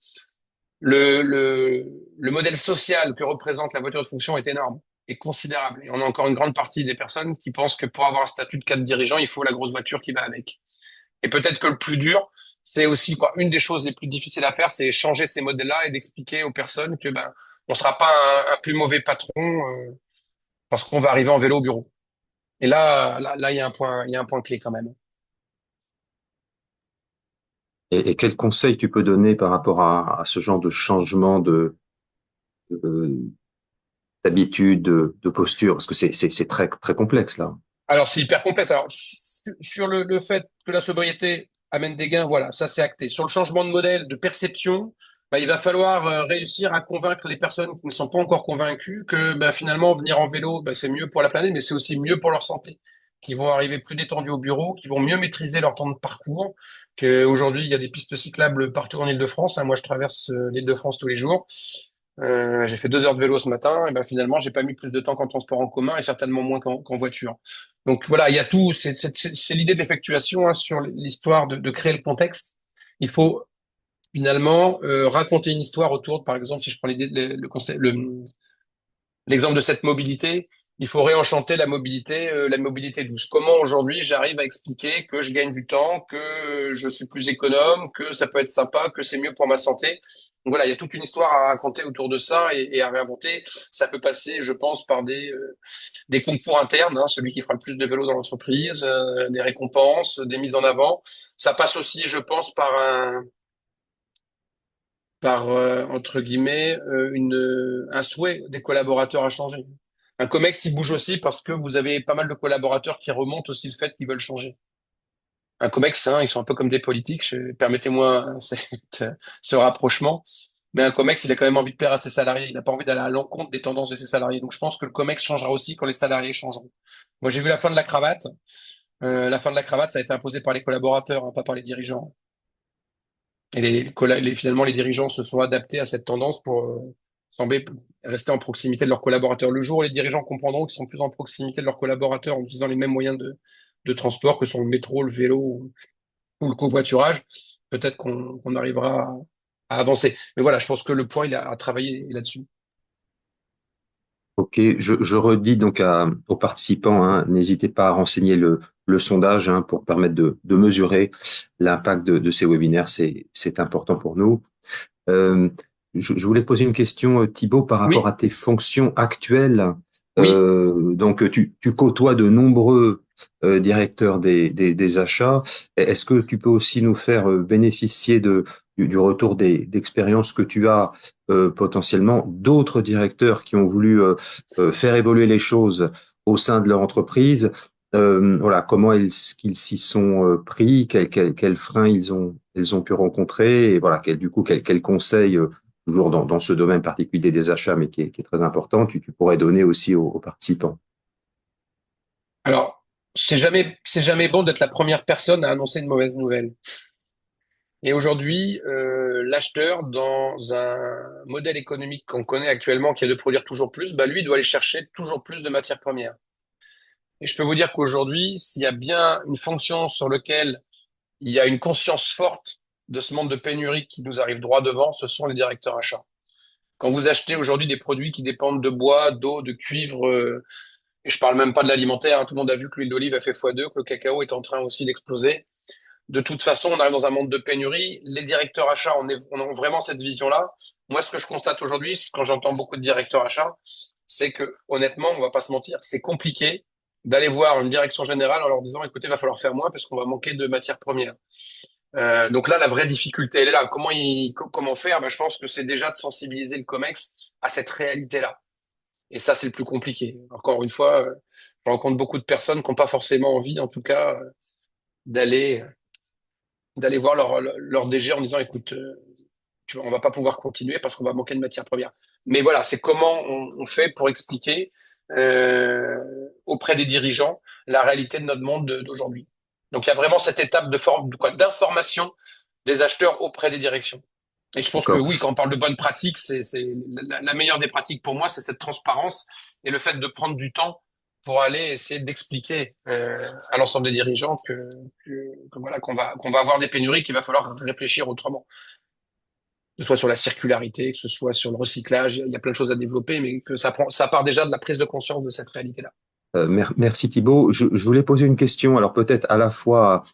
le modèle social que représente la voiture de fonction est énorme et considérable. Et on a encore une grande partie des personnes qui pensent que pour avoir un statut de cadre dirigeant, il faut la grosse voiture qui va avec. Et peut-être que le plus dur, c'est aussi quoi, une des choses les plus difficiles à faire, c'est changer ces modèles-là et d'expliquer aux personnes que on sera pas un plus mauvais patron parce qu'on va arriver en vélo au bureau. Et là, il y a un point clé quand même. Et quel conseil tu peux donner par rapport à ce genre de changement de- d'habitude, de posture? Parce que c'est très, très complexe, là. Alors, c'est hyper complexe. Alors, sur le fait que la sobriété amène des gains, voilà, ça c'est acté. Sur le changement de modèle, de perception, bah, il va falloir réussir à convaincre les personnes qui ne sont pas encore convaincues que bah, finalement, venir en vélo, bah, c'est mieux pour la planète, mais c'est aussi mieux pour leur santé. Qui vont arriver plus détendus au bureau, qui vont mieux maîtriser leur temps de parcours. Qu'aujourd'hui, il y a des pistes cyclables partout en Île-de-France, hein. Moi, je traverse l'Île-de-France tous les jours. J'ai fait 2 heures de vélo ce matin, et ben finalement, j'ai pas mis plus de temps qu'en transport en commun et certainement moins qu'en voiture. Donc voilà, il y a tout. C'est l'idée d'effectuation, hein, sur l'histoire de créer le contexte. Il faut finalement raconter une histoire autour, par exemple, si je prends l'idée, l'exemple de cette mobilité, il faut réenchanter la mobilité douce. Comment aujourd'hui j'arrive à expliquer que je gagne du temps, que je suis plus économe, que ça peut être sympa, que c'est mieux pour ma santé. Donc voilà, il y a toute une histoire à raconter autour de ça et à réinventer. Ça peut passer, je pense, par des concours internes, hein, celui qui fera le plus de vélo dans l'entreprise, des récompenses, des mises en avant. Ça passe aussi, je pense, par entre guillemets un souhait des collaborateurs à changer. Un COMEX il bouge aussi parce que vous avez pas mal de collaborateurs qui remontent aussi le fait qu'ils veulent changer. Un COMEX, hein, ils sont un peu comme des politiques, permettez-moi ce rapprochement, mais un COMEX, il a quand même envie de plaire à ses salariés, il n'a pas envie d'aller à l'encontre des tendances de ses salariés. Donc je pense que le COMEX changera aussi quand les salariés changeront. Moi j'ai vu la fin de la cravate. La fin de la cravate, ça a été imposé par les collaborateurs, hein, pas par les dirigeants. Et finalement, les dirigeants se sont adaptés à cette tendance pour sembler rester en proximité de leurs collaborateurs. Le jour où les dirigeants comprendront qu'ils sont plus en proximité de leurs collaborateurs en utilisant les mêmes moyens de transport que sont le métro, le vélo ou le covoiturage, peut-être qu'on arrivera à avancer. Mais voilà, je pense que le point, il a à travailler là-dessus. Ok, je redis donc aux participants, hein, n'hésitez pas à renseigner le sondage, hein, pour permettre de mesurer l'impact de ces webinaires, c'est important pour nous. Euh, je voulais te poser une question, Thibaut, par rapport à Oui, tes fonctions actuelles. oui. Donc, tu côtoies de nombreux directeurs des achats. Est-ce que tu peux aussi nous faire bénéficier du retour d'expériences que tu as potentiellement d'autres directeurs qui ont voulu faire évoluer les choses au sein de leur entreprise? Voilà, comment qu'ils s'y sont pris, quels freins ils ont pu rencontrer, et voilà, quel conseil, toujours dans ce domaine particulier des achats, mais qui est très important, tu pourrais donner aussi aux participants. Alors, c'est jamais bon d'être la première personne à annoncer une mauvaise nouvelle. Et aujourd'hui, l'acheteur, dans un modèle économique qu'on connaît actuellement, qui est de produire toujours plus, bah lui doit aller chercher toujours plus de matières premières. Et je peux vous dire qu'aujourd'hui, s'il y a bien une fonction sur laquelle il y a une conscience forte de ce monde de pénurie qui nous arrive droit devant, ce sont les directeurs achats. Quand vous achetez aujourd'hui des produits qui dépendent de bois, d'eau, de cuivre, et je parle même pas de l'alimentaire, hein, tout le monde a vu que l'huile d'olive a fait x2, que le cacao est en train aussi d'exploser. De toute façon, on arrive dans un monde de pénurie. Les directeurs achats, on a vraiment cette vision-là. Moi, ce que je constate aujourd'hui, quand j'entends beaucoup de directeurs achats, c'est que, honnêtement, on va pas se mentir, c'est compliqué d'aller voir une direction générale en leur disant, écoutez, il va falloir faire moins parce qu'on va manquer de matières premières. Donc là, la vraie difficulté, elle est là. Comment faire? Ben, je pense que c'est déjà de sensibiliser le COMEX à cette réalité-là. Et ça, c'est le plus compliqué. Encore une fois, je rencontre beaucoup de personnes qui n'ont pas forcément envie, en tout cas, d'aller d'aller voir leur DG en disant, écoute, tu vois, on va pas pouvoir continuer parce qu'on va manquer de matières premières. Mais voilà, c'est comment on fait pour expliquer auprès des dirigeants la réalité de notre monde d'aujourd'hui. Donc il y a vraiment cette étape d'information des acheteurs auprès des directions. Et je pense que D'accord. oui, quand on parle de bonnes pratiques, c'est la meilleure des pratiques pour moi, c'est cette transparence et le fait de prendre du temps pour aller essayer d'expliquer à l'ensemble des dirigeants que voilà qu'on va avoir des pénuries, qu'il va falloir réfléchir autrement, que ce soit sur la circularité, que ce soit sur le recyclage, il y a plein de choses à développer, mais que ça part déjà de la prise de conscience de cette réalité-là. Merci Thibaut. Je voulais poser une question, alors peut-être à la fois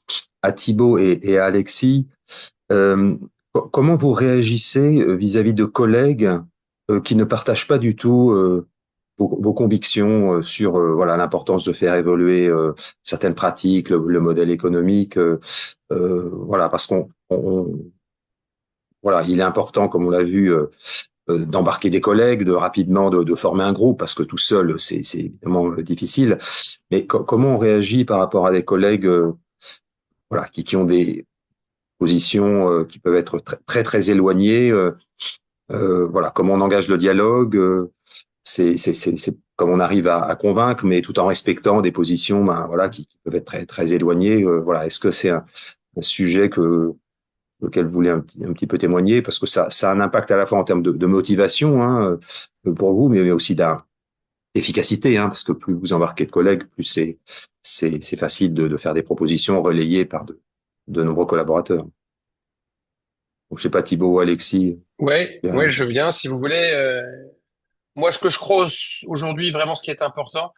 à Thibaut et à Alexis. Euh, Comment vous réagissez vis-à-vis de collègues qui ne partagent pas du tout vos convictions sur voilà l'importance de faire évoluer certaines pratiques, le modèle économique, voilà, parce voilà, il est important, comme on l'a vu, d'embarquer des collègues, de rapidement de former un groupe, parce que tout seul, c'est évidemment difficile. Mais comment on réagit par rapport à des collègues, voilà, qui ont des positions qui peuvent être très très, très éloignées, voilà, comment on engage le dialogue, c'est comme on arrive à convaincre, mais tout en respectant des positions, ben, voilà, qui peuvent être très très éloignées. Voilà, est-ce que c'est un sujet lequel vous voulez un petit peu témoigner, parce que ça a un impact à la fois en termes de motivation, hein, pour vous, mais aussi d'efficacité, hein, parce que plus vous embarquez de collègues, plus c'est facile de faire des propositions relayées par de nombreux collaborateurs. Donc, je sais pas, Thibaut ou Alexis. Ouais, Bien. ouais, je viens, si vous voulez. Moi, ce que je crois aujourd'hui, vraiment, ce qui est important,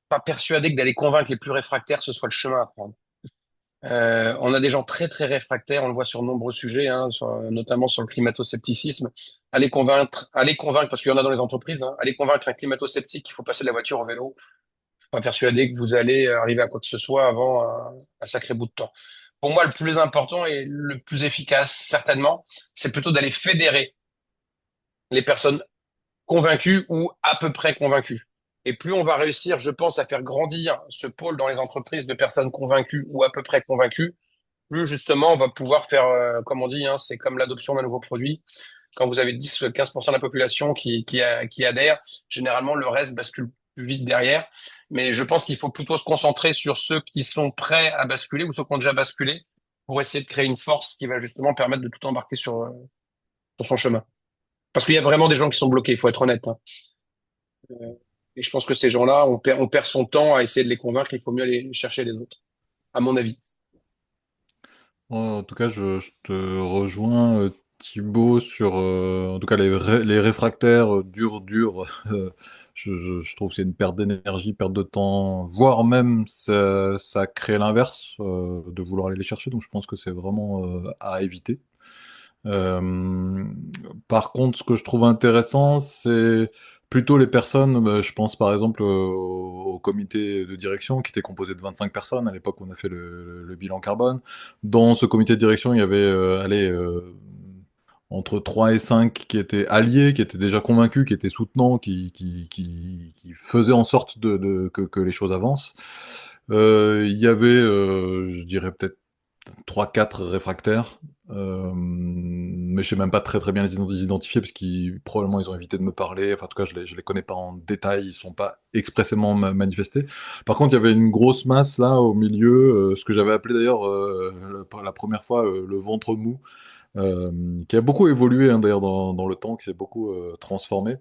pas persuadé que d'aller convaincre les plus réfractaires, ce soit le chemin à prendre. On a des gens très très réfractaires, on le voit sur de nombreux sujets, hein, notamment sur le climato-scepticisme. Allez convaincre, parce qu'il y en a dans les entreprises, hein, allez convaincre un climato-sceptique qu'il faut passer de la voiture au vélo. Je suis pas persuadé que vous allez arriver à quoi que ce soit avant un sacré bout de temps. Pour moi, le plus important et le plus efficace, certainement, c'est plutôt d'aller fédérer les personnes convaincues ou à peu près convaincues. Et plus on va réussir, je pense, à faire grandir ce pôle dans les entreprises de personnes convaincues ou à peu près convaincues, plus justement on va pouvoir faire, comme on dit, hein, c'est comme l'adoption d'un nouveau produit. Quand vous avez 10-15% de la population qui adhère, généralement le reste bascule plus vite derrière. Mais je pense qu'il faut plutôt se concentrer sur ceux qui sont prêts à basculer ou ceux qui ont déjà basculé pour essayer de créer une force qui va justement permettre de tout embarquer sur son chemin. Parce qu'il y a vraiment des gens qui sont bloqués, il faut être honnête, hein. Et je pense que ces gens-là, on perd son temps à essayer de les convaincre, il faut mieux aller chercher les autres, à mon avis. En tout cas, je te rejoins, Thibaut, sur en tout cas les réfractaires durs. Je trouve que c'est une perte d'énergie, perte de temps, voire même ça crée l'inverse, de vouloir aller les chercher. Donc je pense que c'est vraiment à éviter. Euh, Par contre, ce que je trouve intéressant, c'est plutôt les personnes. Je pense par exemple au comité de direction qui était composé de 25 personnes à l'époque où on a fait le bilan carbone. Dans ce comité de direction, il y avait entre 3 et 5 qui étaient alliés, qui étaient déjà convaincus, qui étaient soutenants, qui faisaient en sorte que les choses avancent. Il y avait, je dirais peut-être trois quatre réfractaires, mais je sais même pas très très bien les identifier parce qu'ils probablement ils ont évité de me parler. Enfin, en tout cas, je les connais pas en détail, ils sont pas expressément manifestés. Par contre, il y avait une grosse masse là au milieu, ce que j'avais appelé d'ailleurs la première fois le ventre mou, euh, qui a beaucoup évolué hein, d'ailleurs dans le temps, qui s'est beaucoup transformé.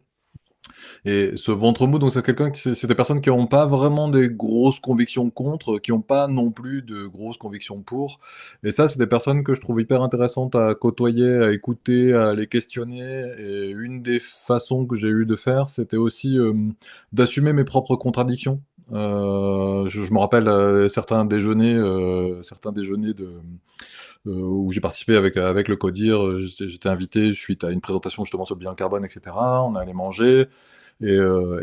Et ce ventre mou, donc c'est quelqu'un c'est des personnes qui n'ont pas vraiment des grosses convictions contre, qui n'ont pas non plus de grosses convictions pour. Et ça, c'est des personnes que je trouve hyper intéressantes à côtoyer, à écouter, à les questionner. Et une des façons que j'ai eu de faire, c'était aussi d'assumer mes propres contradictions. Je me rappelle certains déjeuners où j'ai participé avec le CODIR. J'étais invité suite à une présentation justement sur le bilan carbone, etc. On allait manger. Et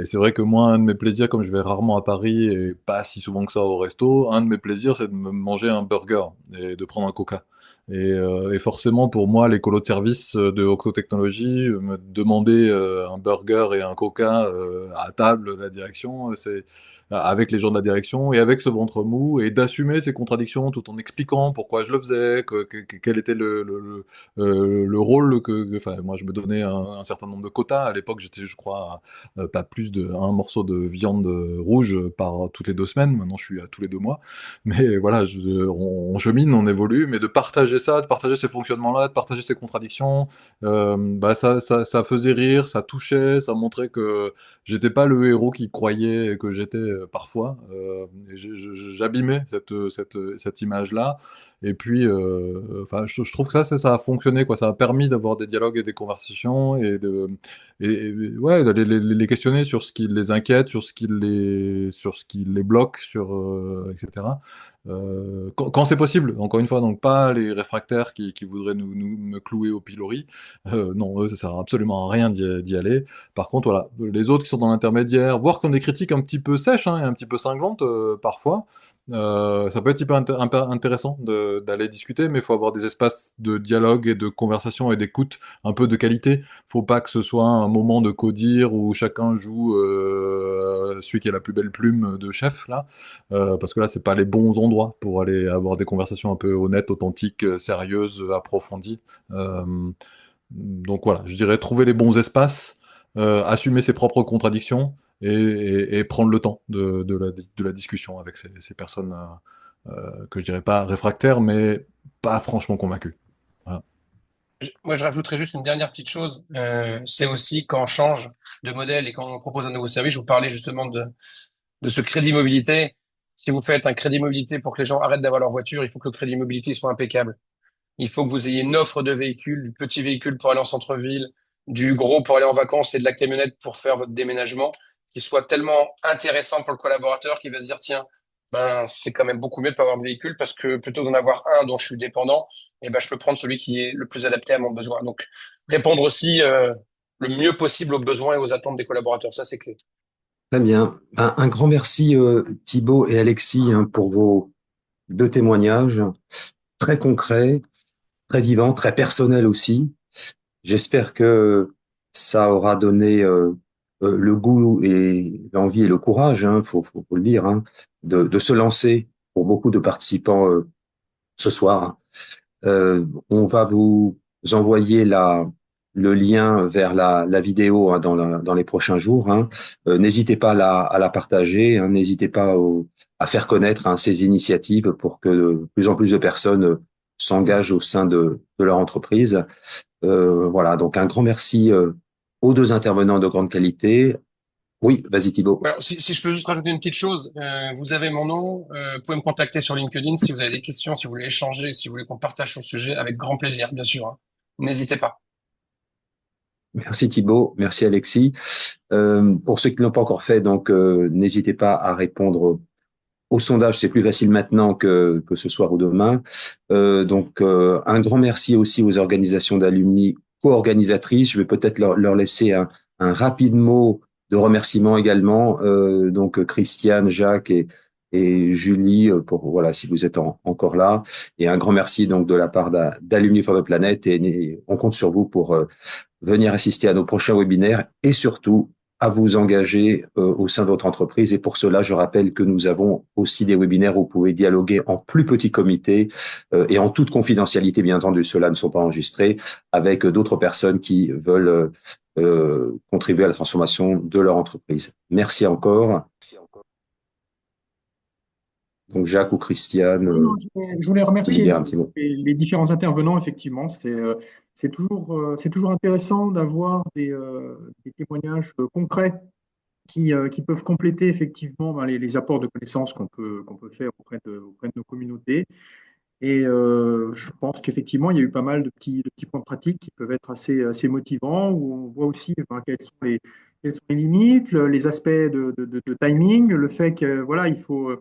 c'est vrai que moi, un de mes plaisirs, comme je vais rarement à Paris et pas si souvent que ça au resto, un de mes plaisirs, c'est de me manger un burger et de prendre un coca. Et forcément, pour moi, l'écolo de service de Octo Technologies, me demander un burger et un coca à table de la direction, c'est avec les gens de la direction et avec ce ventre mou, et d'assumer ces contradictions tout en expliquant pourquoi je le faisais, quel était le rôle enfin, moi, je me donnais un certain nombre de quotas. À l'époque, j'étais, je crois, pas plus d'un morceau de viande rouge par toutes les 2 semaines. Maintenant, je suis à tous les 2 mois. Mais voilà, on chemine, on évolue. Mais de partager ça, de partager ces fonctionnements-là, de partager ces contradictions, bah ça faisait rire, ça touchait, ça montrait que j'étais pas le héros qui croyait que j'étais parfois. Et j'abîmais cette image-là. Et puis, enfin, je trouve que ça a fonctionné, quoi. Ça a permis d'avoir des dialogues et des conversations ouais, d'aller les questionner sur ce qui les inquiète, sur ce qui les bloque, etc. Quand c'est possible, encore une fois, donc pas les réfractaires qui voudraient me clouer au pilori. Non, eux, ça sert absolument à rien d'y aller. Par contre, voilà, les autres qui sont dans l'intermédiaire, voire qui ont des critiques un petit peu sèches, hein, et un petit peu cinglantes parfois, ça peut être hyper intéressant d'aller discuter, mais il faut avoir des espaces de dialogue et de conversation et d'écoute un peu de qualité. Faut pas que ce soit un moment de codir où chacun joue celui qui a la plus belle plume de chef, là. Parce que là, c'est pas les bons endroits pour aller avoir des conversations un peu honnêtes, authentiques, sérieuses, approfondies. Euh, donc voilà, je dirais trouver les bons espaces, assumer ses propres contradictions et prendre le temps de la discussion avec ces personnes que je dirais pas réfractaires, mais pas franchement convaincues. Voilà. Moi, je rajouterais juste une dernière petite chose. C'est aussi quand on change de modèle et quand on propose un nouveau service, je vous parlais justement de ce crédit mobilité. Si vous faites un crédit mobilité pour que les gens arrêtent d'avoir leur voiture, il faut que le crédit mobilité soit impeccable. Il faut que vous ayez une offre de véhicules, du petit véhicule pour aller en centre-ville, du gros pour aller en vacances et de la camionnette pour faire votre déménagement, qui soit tellement intéressant pour le collaborateur qu'il va se dire, tiens, ben, c'est quand même beaucoup mieux de pas avoir de véhicule parce que plutôt d'en avoir un dont je suis dépendant, eh ben, je peux prendre celui qui est le plus adapté à mon besoin. Donc, répondre aussi, le mieux possible aux besoins et aux attentes des collaborateurs. Ça, c'est clé. Très bien. Un grand merci Thibaut et Alexis hein, pour vos deux témoignages très concrets, très vivants, très personnels aussi. J'espère que ça aura donné le goût et l'envie et le courage, faut le dire, hein, de se lancer pour beaucoup de participants ce soir. On va vous envoyer le lien vers la vidéo hein, dans les prochains jours. Hein. N'hésitez pas à la partager, hein, n'hésitez pas à faire connaître hein, ces initiatives pour que de plus en plus de personnes s'engagent au sein de leur entreprise. Voilà, donc un grand merci aux deux intervenants de grande qualité. Oui, vas-y Thibaut. Alors, si je peux juste rajouter une petite chose, vous avez mon nom, vous pouvez me contacter sur LinkedIn si vous avez des questions, si vous voulez échanger, si vous voulez qu'on partage sur le sujet, avec grand plaisir, bien sûr. Hein. N'hésitez pas. Merci Thibaut, merci Alexis. Pour ceux qui ne l'ont pas encore fait, donc n'hésitez pas à répondre au sondage, c'est plus facile maintenant que ce soir ou demain. Un grand merci aussi aux organisations d'alumni co-organisatrices. Je vais peut-être leur laisser un rapide mot de remerciement également. Christiane, Jacques et Julie, pour voilà, si vous êtes encore là. Et un grand merci donc de la part d'Alumni for the Planet. Et on compte sur vous pour venir assister à nos prochains webinaires et surtout à vous engager au sein de votre entreprise. Et pour cela, je rappelle que nous avons aussi des webinaires où vous pouvez dialoguer en plus petit comité et en toute confidentialité, bien entendu, ceux-là ne sont pas enregistrés, avec d'autres personnes qui veulent contribuer à la transformation de leur entreprise. Merci encore. Donc Jacques ou Christiane, Je voulais vous pouvez remercier dire un petit mot. les différents intervenants, effectivement. C'est toujours intéressant d'avoir des témoignages concrets qui peuvent compléter effectivement ben, les apports de connaissances qu'on peut faire auprès de nos communautés. Et je pense qu'effectivement, il y a eu pas mal de petits points pratiques qui peuvent être assez motivants, où on voit aussi ben, quelles sont les limites, les aspects de timing, le fait que voilà, faut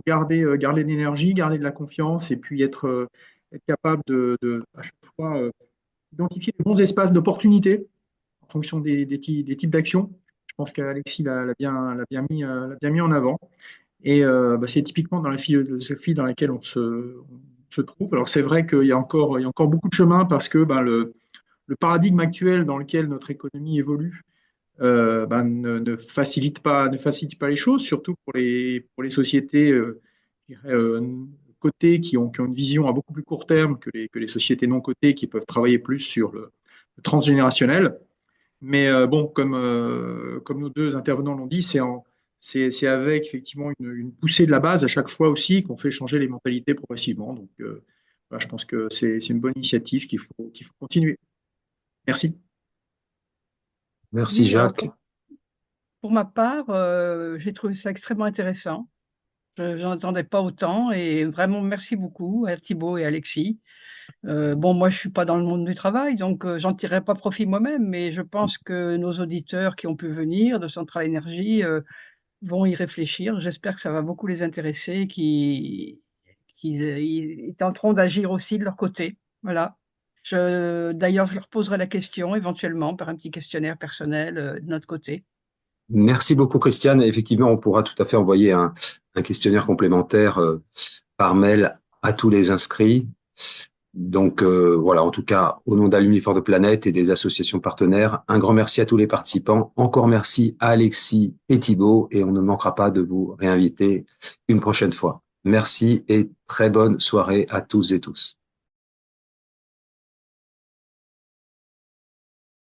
garder de l'énergie, garder de la confiance, et puis être capable à chaque fois identifier les bons espaces d'opportunité en fonction des types d'actions. Je pense qu'Alexis l'a bien mis en avant. Et bah, c'est typiquement dans la philosophie dans laquelle on se trouve. Alors c'est vrai qu'il y a encore beaucoup de chemin parce que ben, le paradigme actuel dans lequel notre économie évolue ben, ne facilite pas les choses, surtout pour les sociétés je dirais, cotées qui ont une vision à beaucoup plus court terme que les sociétés non cotées qui peuvent travailler plus sur le transgénérationnel. Mais bon, comme nos deux intervenants l'ont dit, c'est avec effectivement une poussée de la base à chaque fois aussi qu'on fait changer les mentalités progressivement. Donc, voilà, je pense que c'est une bonne initiative qu'il faut continuer. Merci. Merci Oui, Jacques. pour ma part, j'ai trouvé ça extrêmement intéressant. Je n'en attendais pas autant et vraiment merci beaucoup à Thibaut et Alexis. Bon, moi, je suis pas dans le monde du travail, donc j'en tirerai pas profit moi-même, mais je pense que nos auditeurs qui ont pu venir de Centrale Énergie vont y réfléchir. J'espère que ça va beaucoup les intéresser, ils tenteront d'agir aussi de leur côté. Voilà. D'ailleurs, je leur poserai la question éventuellement par un petit questionnaire personnel de notre côté. Merci beaucoup, Christiane. Effectivement, on pourra tout à fait envoyer un questionnaire complémentaire par mail à tous les inscrits. Donc voilà, en tout cas, au nom d'Alumni for the Planet et des associations partenaires, un grand merci à tous les participants. Encore merci à Alexis et Thibaut, et on ne manquera pas de vous réinviter une prochaine fois. Merci et très bonne soirée à tous et tous.